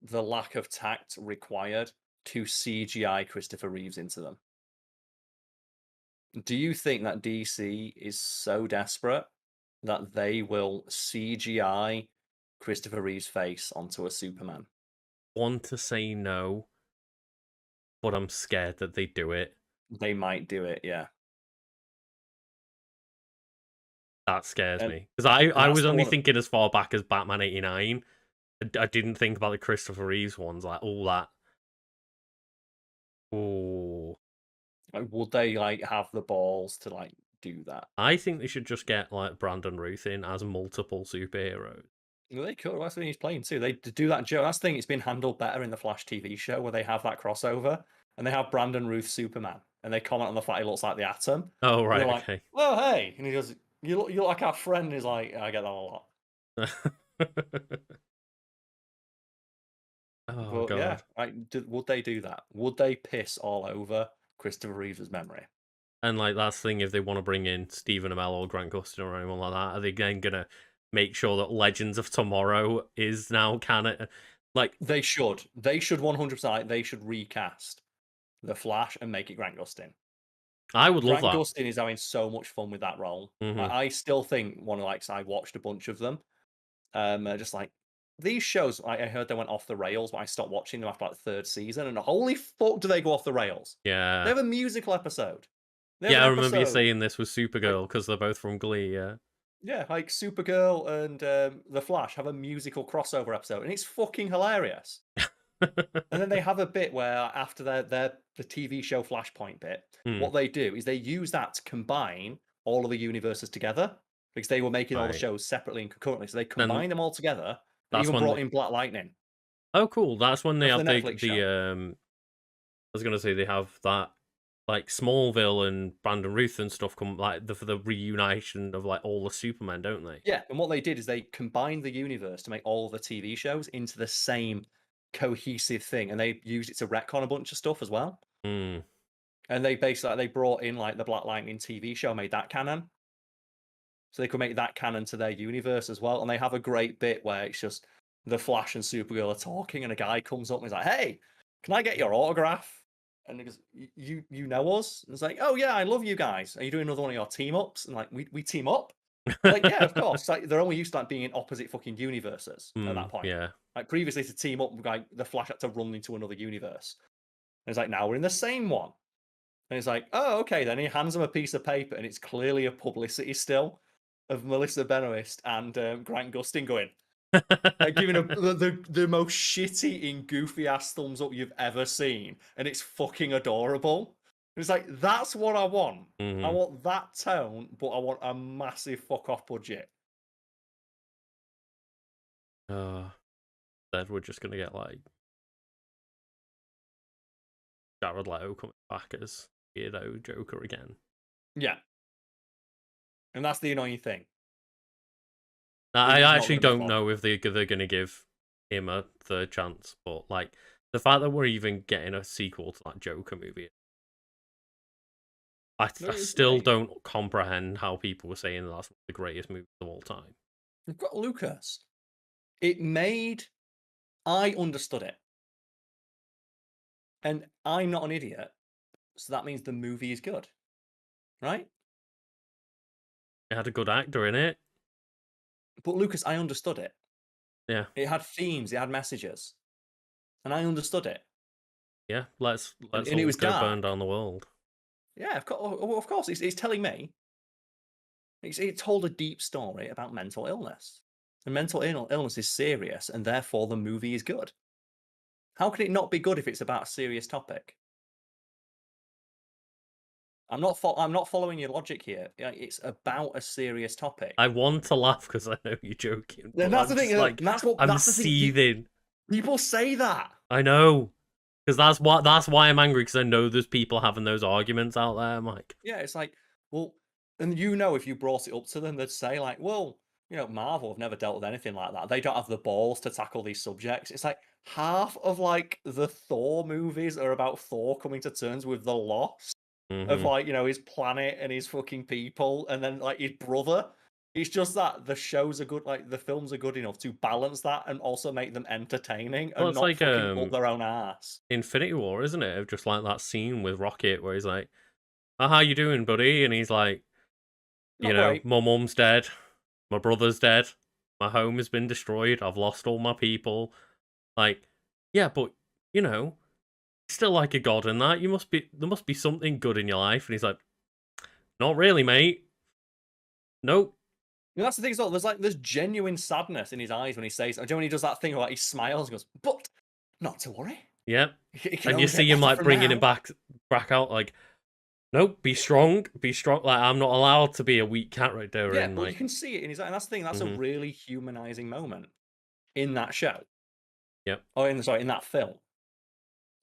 the lack of tact required to CGI Christopher Reeves into them. Do you think that DC is so desperate that they will CGI Christopher Reeve's face onto a Superman? Want to say no, but I'm scared that they do it. They might do it, yeah. That scares And me. Because I that's was the only one. thinking as far back as Batman 89. I didn't think about the Christopher Reeves ones, like all that. Oh, Like, would they like have the balls to like do that? I think they should just get like Brandon Routh in as multiple superheroes. Well, they could. That's what he's playing too. They do that joke. That's the thing. It's been handled better in the Flash TV show where they have that crossover and they have Brandon Routh Superman and they comment on the fact he looks like the Atom. Oh And right, they're like, okay. "Well, hey," and he goes, you look like our friend." And he's like, "I get that a lot." Oh But yeah, god. would they do that? Would they piss all over Christopher Reeve's memory? And like that's the thing, if they want to bring in Stephen Amell or Grant Gustin or anyone like that, are they then gonna make sure that Legends of Tomorrow is now canon? Like They should. They should 100%. They should recast the Flash and make it Grant Gustin. I would love Grant that. Gustin is having so much fun with that role. Hmm. I still think one of like I watched a bunch of them. Just like these shows, I heard they went off the rails, but I stopped watching them after like the third season. And holy fuck, do they go off the rails? They Yeah. have a musical episode. They have Yeah, an I remember you episode saying this was like Supergirl because they're both from Glee, yeah. yeah, like Supergirl and the Flash have a musical crossover episode, and it's fucking hilarious. And then they have a bit where after the TV show Flashpoint bit, Hmm, what they do is they use that to combine all of the universes together because they were making all the right. shows separately and concurrently. So they Then combine them all together and that's even when brought in Black Lightning oh cool, that's when they for have the Netflix show. I was gonna say they have that like Smallville and Brandon Ruth and stuff come like for the reunition of like all the Supermen, don't they? Yeah, and what they did is they combined the universe to make all the TV shows into the same cohesive thing, and they used it to retcon a bunch of stuff as well. Hmm. And they basically they brought in like the Black Lightning TV show, made that canon. So they could make that canon to their universe as well. And they have a great bit where it's just the Flash and Supergirl are talking, and a guy comes up and he's like, "Hey, can I get your autograph?" And he goes, "You know us?" And it's like, "Oh yeah, I love you guys. Are you doing another one of your team ups?" And like, we team up. They're like, yeah, of course. Like they're only used to like being in opposite fucking universes at Hmm, that point. yeah. Like previously to team up, like the Flash had to run into another universe. And it's like, now we're in the same one. And it's like, oh, okay, then he hands him a piece of paper, and it's clearly a publicity still of Melissa Benoist and Grant Gustin going, like giving him the most shitty and goofy ass thumbs up you've ever seen, and it's fucking adorable. And it's like, that's what I want. I Hmm. want that tone, but I want a massive fuck off budget. Then we're just gonna get like Jared Leto coming back as weirdo Joker again. Yeah. And that's the annoying thing. I He's not actually going to be don't fun. know if they're gonna give him a third chance, but like the fact that we're even getting a sequel to that Joker movie, No, I it's still great. don't comprehend how people were saying that's the greatest movie of all time. We've got Lucas. It made. I understood it. And I'm not an idiot. So that means the movie is good. Right? It had a good actor in it. But Lucas, I understood it. Yeah, It had themes, it had messages. And I understood it. yeah. Let's And it all was go burn dark. down the world. Yeah, of course. It's telling me. It told a deep story about mental illness. And mental illness is serious, and therefore the movie is good. How can it not be good if it's about a serious topic? I'm not following your logic here. It's about a serious topic. I want to laugh because I know you're joking, And but that's I'm the thing. just like I'm That's the thing. seething. People say that. I know. Because that's why I'm angry, because I know there's people having those arguments out there. I'm like, Yeah, it's like, well, and if you brought it up to them, they'd say like, well, Marvel have never dealt with anything like that. They don't have the balls to tackle these subjects. It's like half of like the Thor movies are about Thor coming to terms with the loss of mm-hmm. like, his planet and his fucking people, and then like his brother It's just that the shows are good, like, the films are good enough to balance that and also make them entertaining Well, and it's not like fucking up their own ass. Infinity War, isn't it? Of just like that scene with Rocket where he's like, "Oh, how you doing, buddy?" And he's like, Not great. "My mum's dead, my brother's dead, my home has been destroyed, I've lost all my people." Like, yeah, but you know, still like a god in that. There must be something good in your life. And he's like, "Not really, mate. Nope." And that's the thing as well, there's genuine sadness in his eyes when he says, do you know when he does that thing where, like, he smiles and goes, "But not to worry. Yep. It can And you only get see him better like from bringing him now." back out like, "Nope, be strong, be strong." Like, I'm not allowed to be a weak character. Yeah, And but you like, can see it in his eye, and that's the thing, that's a mhm, really humanizing moment in that show. yep. Or in that film.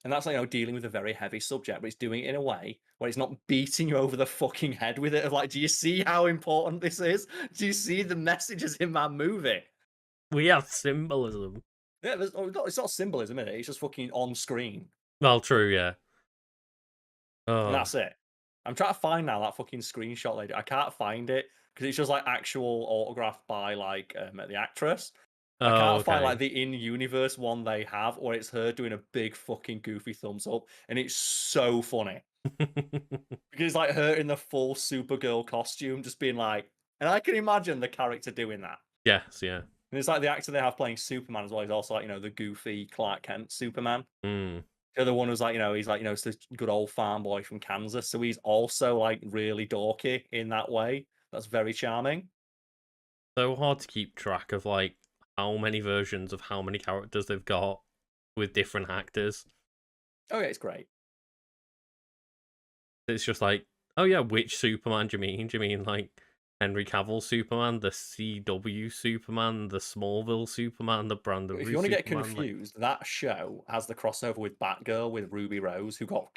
And that's, like, dealing with a very heavy subject, but it's doing it in a way where it's not beating you over the fucking head with it of like, "Do you see how important this is? Do you see the messages in that movie?" We have symbolism. Yeah, it's not symbolism, is it? It's just fucking on screen, Well, true, yeah. and Oh, that's it. I'm trying to find now that fucking screenshot lady. I can't find it because it's just, like, actual autograph by, like, the actress. I oh, can't find, like, okay. the in-universe one they have, where it's her doing a big fucking goofy thumbs up, and it's so funny. Because it's like her in the full Supergirl costume, just being like, and I can imagine the character doing that. Yes, yeah. And it's like the actor they have playing Superman as well. He's also like, the goofy Clark Kent Superman. Mm. The other one was like, he's like, it's this good old farm boy from Kansas. So he's also like really dorky in that way. That's very charming. So hard to keep track of like how many versions of how many characters they've got with different actors. Oh yeah, it's great. It's just like, oh yeah, which Superman do you mean? Do you mean like Henry Cavill Superman, the CW Superman, the Smallville Superman, the Brandon If you Routh want to get Superman? Like, confused, that show has the crossover with Batgirl with Ruby Rose, who got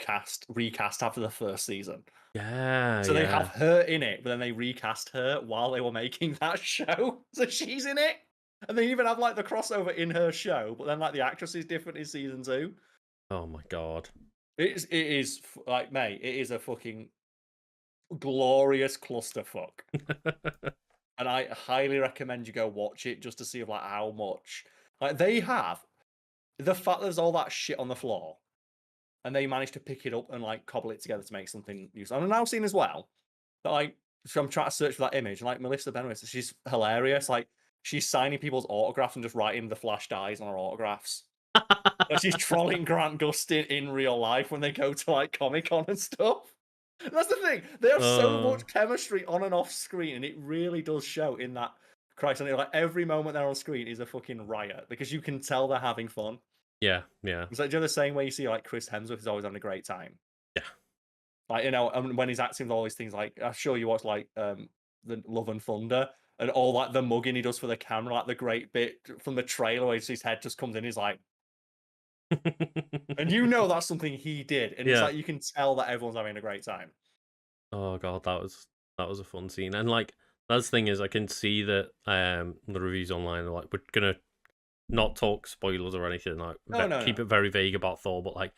recast after the first season. yeah, So they have yeah. her in it, but then they recast her while they were making that show. So she's in it. And they even have like the crossover in her show, but then like the actress is different in season 2. Oh my god. Like, mate, it is a fucking glorious clusterfuck. And I highly recommend you go watch it just to see like how much like they have the fact there's all that shit on the floor and they managed to pick it up and like cobble it together to make something useful. And I'm now seeing as well that like so I'm trying to search for that image and like Melissa Benoist, she's hilarious. Like she's signing people's autographs and just writing the Flash dies on her autographs. Like she's trolling Grant Gustin in real life when they go to like Comic Con and stuff. That's the thing. They have so uh, much chemistry on and off screen, and it really does show in that Christ. And like every moment they're on screen is a fucking riot because you can tell they're having fun. yeah, yeah, It's like, the same way you see like Chris Hemsworth is always having a great time. yeah. Like, when he's acting with all these things, like I'm sure you watch like the Love and Thunder and all like the mugging he does for the camera, like the great bit from the trailer where his head just comes in, he's like, and that's something he did, and it's Yeah. like you can tell that everyone's having a great time. Oh god, that was a fun scene. And like that's the thing is I can see that the reviews online are like, we're gonna not talk spoilers or anything, like No, no, keep no. it very vague about Thor, but like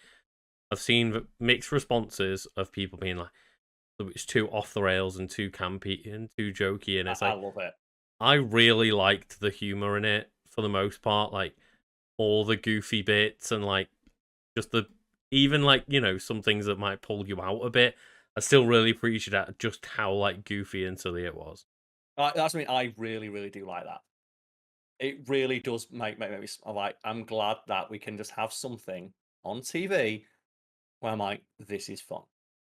I've seen mixed responses of people being like, "Oh, it's too off the rails and too campy and too jokey," and it's I like love it. I really liked the humor in it for the most part, like all the goofy bits and like just the even like some things that might pull you out a bit. I still really appreciate just how like goofy and silly it was. That's me. I really, really do like that. It really does make me like. I'm glad that we can just have something on TV where I'm like, this is fun.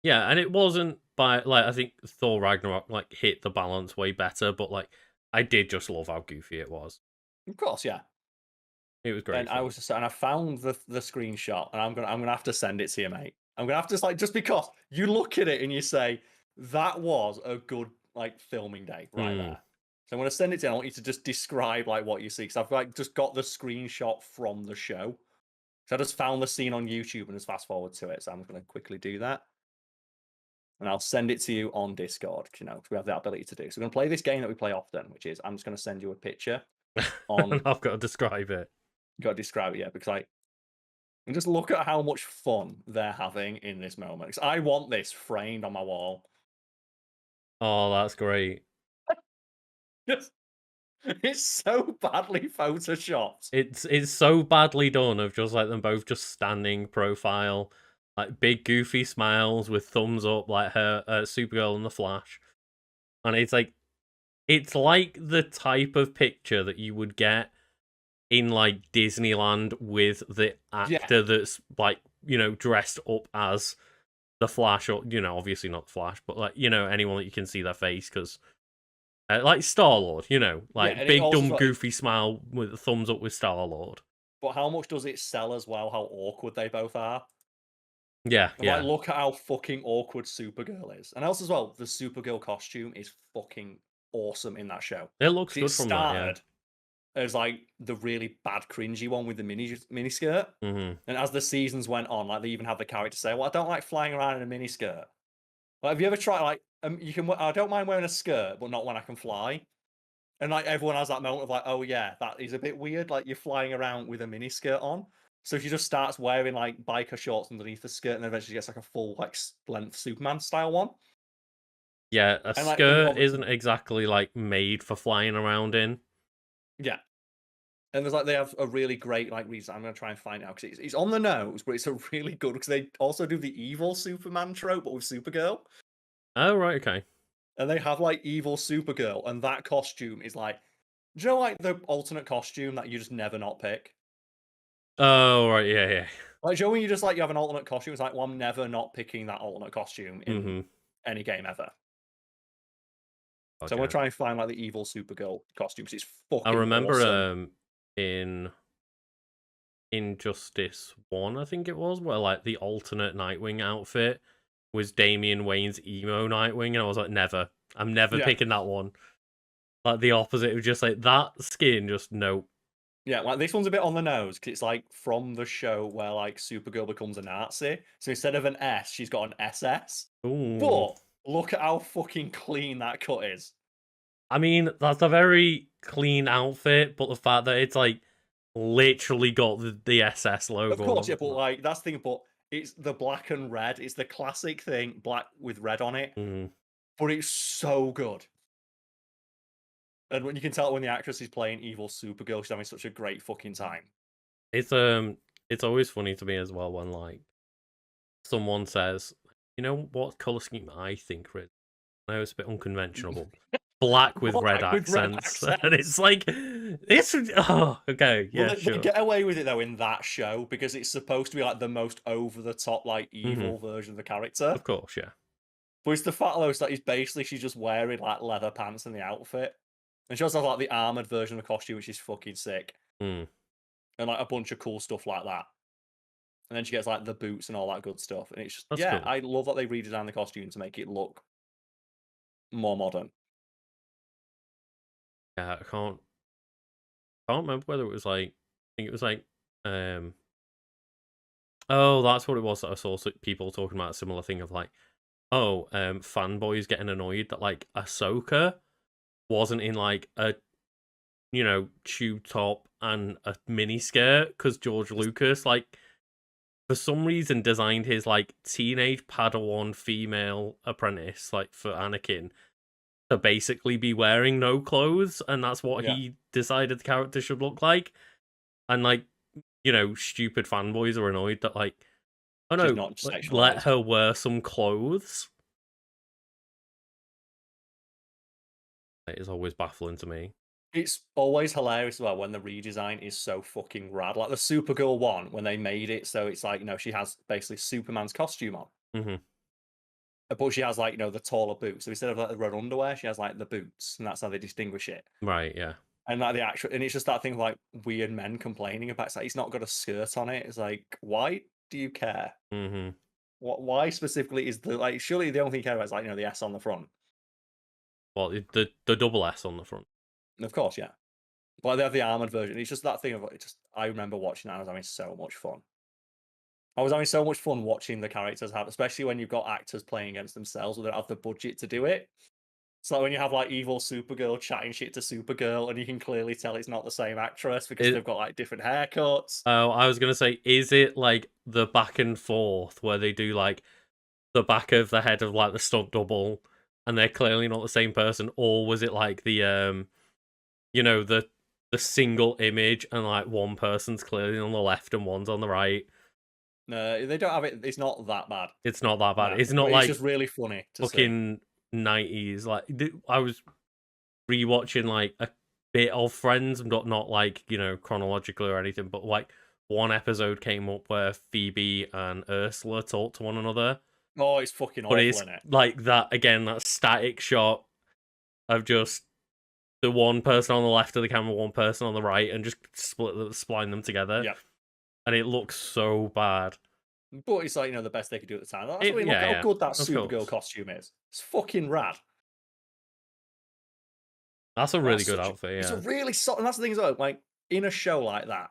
Yeah, and it wasn't by like I think Thor Ragnarok like hit the balance way better, but like I did just love how goofy it was. Of course, yeah. It was And great fun. I found the screenshot, and I'm gonna have to send it to you, mate. I'm gonna have to like just because you look at it and you say that was a good like filming day right Mm, there. So I'm gonna send it to you. I want you to just describe like what you see because I've like just got the screenshot from the show. So I just found the scene on YouTube and just fast forward to it. So I'm just gonna quickly do that. And I'll send it to you on Discord, 'cause we have that ability to do. So we're gonna play this game that we play often, which is I'm just gonna send you a picture and on. I've got to describe it. You gotta describe it, yeah, because like and just look at how much fun they're having in this moment. 'Cause I want this framed on my wall. Oh, that's great. It's so badly photoshopped. It's so badly done of just like them both just standing profile, like big goofy smiles with thumbs up, like her Supergirl and the Flash, and it's like the type of picture that you would get in like Disneyland with the Yeah, actor that's like dressed up as the Flash, or obviously not the Flash, but like anyone that you can see their face because. Like Star Lord, yeah, like and it big also dumb goofy smile with a thumbs up with Star Lord. but how much does it sell as well how awkward they both are? Yeah, I'm like, yeah. look at how fucking awkward Supergirl is. And also as well, the Supergirl costume is fucking awesome in that show. It looks 'Cause it good from that, yeah. started as like the really bad cringy one with the mini skirt. Mhm. And as the seasons went on, like they even had the character say, "Well, I don't like flying around in a mini skirt." Like, have you ever tried like you can? I don't mind wearing a skirt, but not when I can fly. And like everyone has that moment of like, oh yeah, that is a bit weird. Like you're flying around with a mini skirt on. So she just starts wearing like biker shorts underneath the skirt, and then eventually gets like a full like length Superman style one. Yeah, a And like they've skirt obviously isn't exactly like made for flying around in. yeah. And there's like they have a really great like reason. I'm gonna try and find out because it's on the nose, but it's a really good because they also do the evil Superman trope, but with Supergirl. Oh right, okay. And they have like evil Supergirl, and that costume is like, do you know like the alternate costume that you just never not pick? Oh right, yeah, yeah. Like, Joe, when you just like you have an alternate costume, it's like, well, I'm never not picking that alternate costume in Mhm. any game ever. So I'm gonna Okay. try and find like the evil Supergirl costume because it's I fucking remember awesome. in Injustice 1, I think it was, where like the alternate Nightwing outfit was Damian Wayne's emo Nightwing, and I was like, never. I'm never Yeah, picking that one. Like the opposite of just like that skin, just no. yeah. Like this one's a bit on the nose because it's like from the show where like Supergirl becomes a Nazi. So instead of an S, she's got an SS. Ooh. But look at how fucking clean that cut is. I mean, that's a very clean outfit, but the fact that it's like literally got the SS Of logo on the course, yeah, front but of like that's the thing. But it's the black and red. It's the classic thing, black with red on it. that. Mhm. But it's so good. And when you can tell when the actress is playing evil Supergirl, she's having such a great fucking time. It's always funny to me as well when like someone says, you know what color scheme I think red. I know it's a bit unconventional. Black with red Black with red accents, and it's accents. like it's okay, Well, yeah, they sure, get away with it though in that show because it's supposed to be like the most over the top, like hmm evil version of the character. of course, yeah, But it's the fact though is that he's basically she's just wearing like leather pants in the outfit, and she also has like the armored version of the costume, which is fucking sick, mm, and like a bunch of cool stuff like that. And then she gets like the boots and all that good stuff, and it's just that's yeah, cool. I love that they redesigned the costume to make it look more modern. Yeah, I can't remember whether it was like I think it was like um oh that's what it was that I saw people talking about a similar thing of like fanboys getting annoyed that like Ahsoka wasn't in like a tube top and a mini skirt because George Lucas like for some reason designed his like teenage Padawan female apprentice like for Anakin to basically be wearing no clothes, and that's what Yeah, he decided the character should look like. And like, stupid fanboys are annoyed that like, oh she's no, not let sexualized. her wear some clothes. It is always baffling to me. It's always hilarious as well when the redesign is so fucking rad. Like the Supergirl one, when they made it so it's like, she has basically Superman's costume on, Hmm. but she has like, the taller boots. So instead of like the red underwear, she has like the boots, and that's how they distinguish it. Right? Yeah. And like the actual, and it's just that thing of like weird men complaining about it's like he's not got a skirt on it. It's like, why do you care? Hmm. Why specifically is the like surely the only thing you care about is like, the S on the front. Well, the double S on the front. And of course, yeah. But they have the armored version. It's just that thing of like, just I remember watching that and I was having so much fun. I was having so much fun watching the characters have, especially when you've got actors playing against themselves who don't have the budget to do it. So when you have like evil Supergirl chatting shit to Supergirl, and you can clearly tell it's not the same actress because It. they've got like different haircuts. Oh, I was gonna say, is it like the back and forth where they do like the back of the head of like the stunt double, and they're clearly not the same person, or was it like the you know, the single image and like one person's clearly on the left and one's on the right. No, they don't have it. It's not that bad. It's not that bad. No, It's not but it's like just really funny to see. fucking 90s. Like I was rewatching like a bit of Friends, not like, you know, chronologically or anything, but like one episode came up where Phoebe and Ursula talk to one another. Oh, it's fucking But awful it's in it. like that again, that static shot of just the one person on the left of the camera, one person on the right, and just spline them together. Yeah. And it looks so bad. But it's like, the best they could do at the time. That's what I mean, look Yeah, how yeah, good that of Supergirl course. costume is. It's fucking rad. That's a really That's good such. outfit, It's a yeah. really solid. And that's the thing as well. Like in a show like that,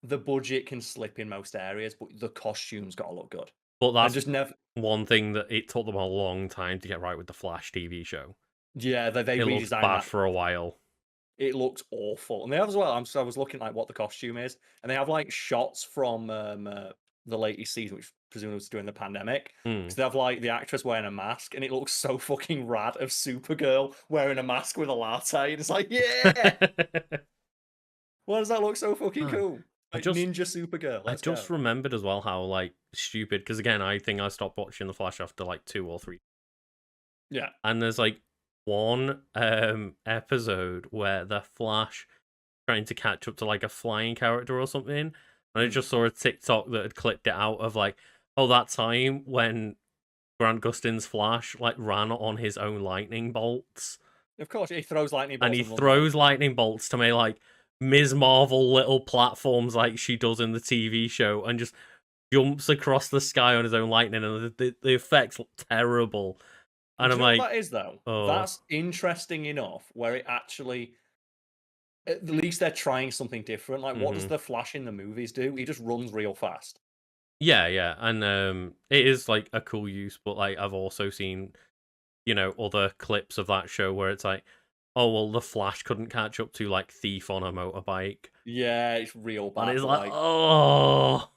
the budget can slip in most areas, but the costumes got to look good. But And that's just never. one thing that it took them a long time to get right with the Flash TV show. Yeah, they It looked redesigned bad that. for a while. It looks awful, and they have as well. I was looking like what the costume is, and they have like shots from the latest season, which presumably was during the pandemic. Hmm. Because they have like the actress wearing a mask, and it looks so fucking rad of Supergirl wearing a mask with a latte. And it's like, yeah, why does that look so fucking Man, cool? I Like just Ninja Supergirl, I let's just go. remembered as well how like stupid, because again I think I stopped watching the Flash after like 2 or 3, Yeah, and there's like one episode where the Flash trying to catch up to like a flying character or something, and I mm. just saw a TikTok that had clipped it out of like, oh, that time when Grant Gustin's Flash like ran on his own lightning bolts, Of course he throws lightning and bolts he and runs away. throws lightning bolts to make like Ms. Marvel little platforms like she does in the TV show, and just jumps across the sky on his own lightning, and the effects look terrible. Do And I'm you know what like, that is though? oh That's interesting enough where it actually. At least they're trying something different. Like, what does hmm the Flash in the movies do? He just runs real fast. yeah, yeah, and it is like a cool use, but like I've also seen, you know, other clips of that show where it's like, oh well, the Flash couldn't catch up to like Thief on a motorbike, Yeah, it's real and bad. it's But like, like, oh,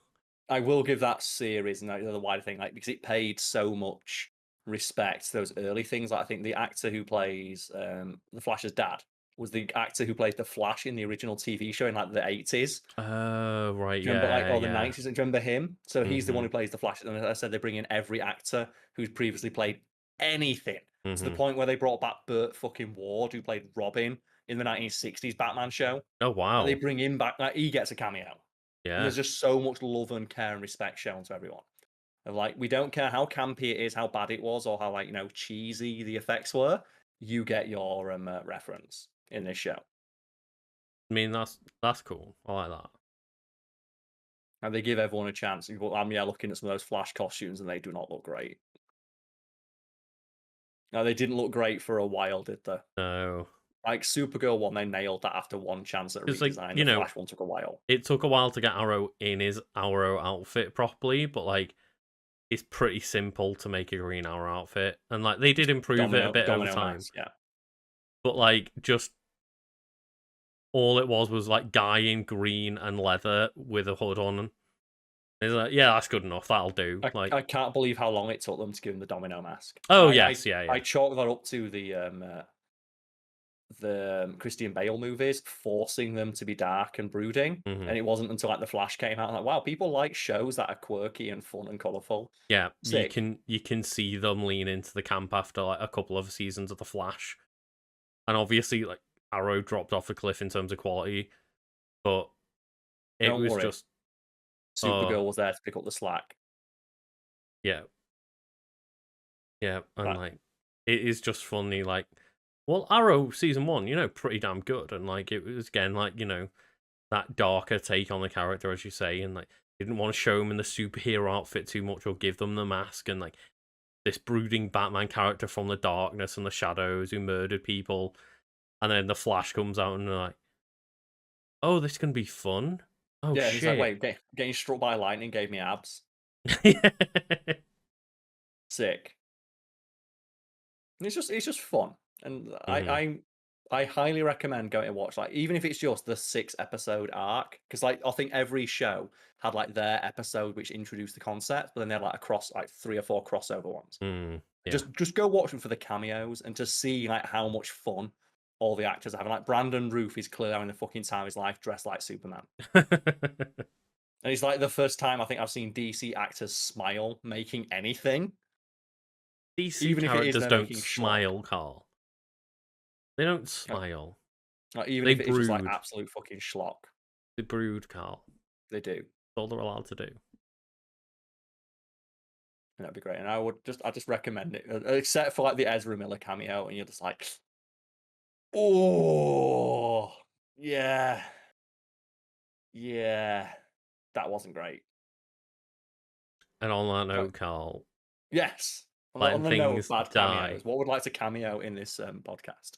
I will give that series and like, the wider thing, like, because it paid so much respect to those early things. Like, I think the actor who plays the Flash's dad was the actor who plays the Flash in the original TV show in like the 80s. oh, right, Do you remember, like, yeah, or the yeah, 90s? Do you remember him? So he's the one mhm, who plays the Flash. And as I said, they bring in every actor who's previously played anything to the mhm. point where they brought back Burt fucking Ward, who played Robin in the 1960s Batman show. Oh They wow, bring him back. Like, he gets a cameo. And yeah. there's just so much love and care and respect shown to everyone. Of like, we don't care how campy it is, how bad it was, or how like cheesy the effects were. You get your reference in this show, I mean, that's cool. I like that. and they give everyone a chance. But I'm looking at some of those Flash costumes, and they do not look great. No, they didn't look great for a while, did they? No, Like Supergirl one, they nailed that after one chance at a because like, redesign. you The know, Flash one took a while. it took a while to get Arrow in his Arrow outfit properly, but like it's pretty simple to make a Green Arrow outfit, and like they did Just improve it a bit over domino time. mask, yeah. But like just all it was like guy in green and leather with a hood on. It's like, yeah, that's good enough. That'll do. Like, I can't believe how long it took them to give him the domino mask. And oh yes, yeah, I yeah. chalk that up to the Christian Bale movies forcing them to be dark and brooding. hmm And it wasn't until like The Flash came out, like, wow, people like shows that are quirky and fun and colourful. Yeah, Sick. you can see them lean into the camp after like a couple of seasons of The Flash, and obviously like Arrow dropped off a cliff in terms of quality, but it Don't was worry. just oh Supergirl was there to pick up the slack. yeah, yeah, and Right. like it is just funny. Like, well, Arrow season one, you know, pretty damn good, and like it was again like, you know, that darker take on the character, as you say, and like didn't want to show him in the superhero outfit too much or give them the mask, and like this brooding Batman character from the darkness and the shadows who murdered people, and then the Flash comes out and they're like, oh, this can be fun. Oh Yeah, he's like, shit. wait, getting struck by lightning gave me abs. Sick. And it's just fun. And hmm I highly recommend going to watch, like, even if it's just the 6 episode arc, because like I think every show had like their episode which introduced the concept, but then they had like 3 or 4 crossover ones. Mm, yeah. Just go watch them for the cameos and to see like how much fun all the actors are having. Like Brandon Roof is clearly having the fucking time of his life, dressed like Superman. And it's like the first time I think I've seen DC actors smile making anything, DC even if it is characters them don't making schlock. smile, Carl. They don't Uh, smile. Like, even They if it is just like brood. absolute fucking schlock, They brood, Carl. they do. That's all they're allowed to do. And that'd be great. And I just recommend it, except for like the Ezra Miller cameo, and you're just like, oh, yeah, yeah, that wasn't great. And on that Like, note, Carl, yes. On letting the note of things bad die. cameos, what would like to cameo in this podcast?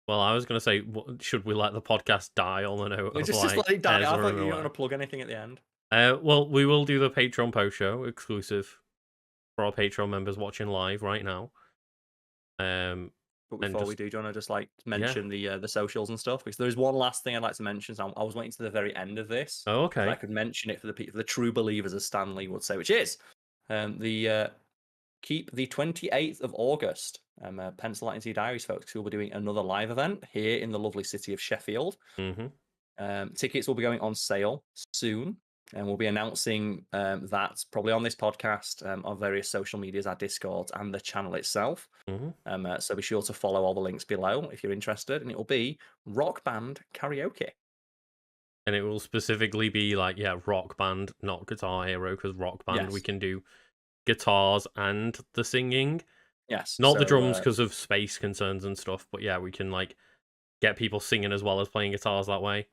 Well, I was going to say, should we let the podcast die on the note of Just like let it die. I Ezra thought you were going Miller? to plug anything at the end. Well, we will do the Patreon post show exclusive for our Patreon members watching live right now. But And before we just do you want to just like yeah. mention the socials and stuff? Because there's one last thing I'd like to mention. So I was waiting to the very end of this Oh, so I okay. could mention it for the true believers, as Stanley would say, which is the keep the 28th of August. Pencil that into your diaries, folks. We'll be doing another live event here in the lovely city of Sheffield. Mm-hmm. Tickets will be going on sale soon, and we'll be announcing that probably on this podcast, on various social medias, our Discord, and the channel itself. Mm-hmm. So be sure to follow all the links below if you're interested, and it will be rock band karaoke. And it will specifically be like, yeah, rock band, not Guitar Hero, because rock band we Yes, can do guitars and the singing, yes. not the So drums because of space concerns and stuff. But yeah, we can like get people singing as well as playing guitars that way.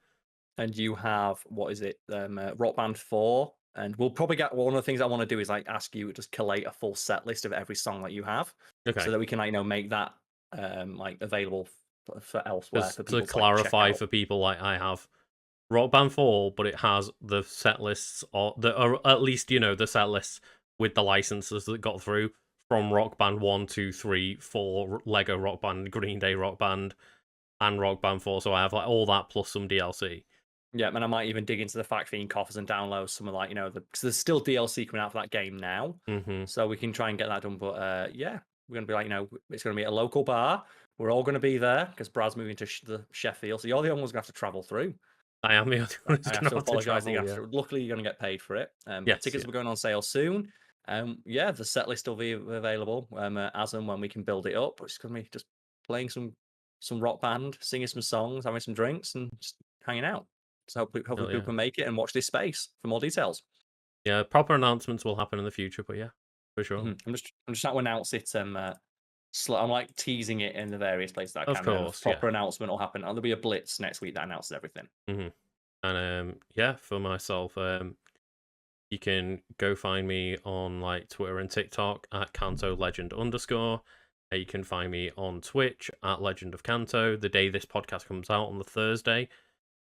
and you have what is it? Rock Band 4. And we'll probably get one of the things I want to do is like ask you to just collate a full set list of every song that you have, Okay. so that we can like make that like available for elsewhere Just for to people to like check clarify out. for people, like I have Rock Band 4, but it has the set lists, or at least the set lists with the licenses that got through from Rock Band 1, 2, 3, 4, Lego Rock Band, Green Day Rock Band, and Rock Band 4. So I have like all that plus some DLC. Yeah, and I might even dig into the fact fiend coffers and download some of like because there's still DLC coming out for that game now, Mm-hmm. so we can try and get that done. But yeah, we're gonna be like it's gonna be at a local bar. We're all gonna be there because Brad's moving to the Sheffield, so you're the only one's gonna have to travel through. I am the only one who's I have going to to have to apologise that you travel, have yeah. to. Luckily, you're gonna get paid for it. But Yes, tickets yeah. will be going on sale soon. Yeah, the set list will be available as and when we can build it up. It's gonna be just playing some rock band, singing some songs, having some drinks, and just hanging out. So hopefully Hell people yeah. can make it and watch this space for more details. Yeah, proper announcements will happen in the future, but yeah, for sure. I'm just trying to announce it. I'm like teasing it in the various places that I Of can. And then a course, yeah. proper announcement will happen. There'll be a blitz next week that announces everything. Mm-hmm. And yeah, for myself, you can go find me on like Twitter and TikTok at CantoLegend_. You can find me on Twitch at Legend of Canto. The day this podcast comes out on the Thursday,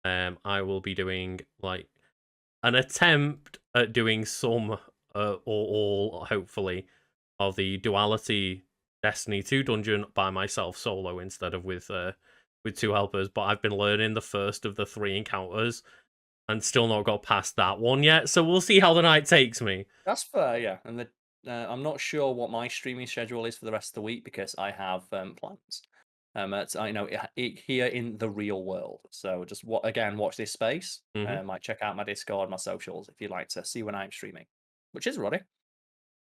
I will be doing like an attempt at doing some or all, hopefully, of the Duality Destiny 2 dungeon by myself solo instead of with two helpers. But I've been learning the first of the 3 encounters and still not got past that one yet. So we'll see how the night takes me. That's fair, yeah. And I'm not sure what my streaming schedule is for the rest of the week because I have plans. It's, here in the real world. So just watch this space. Mm-hmm. Check out my Discord, my socials if you'd like to see when I'm streaming, which is Roddy.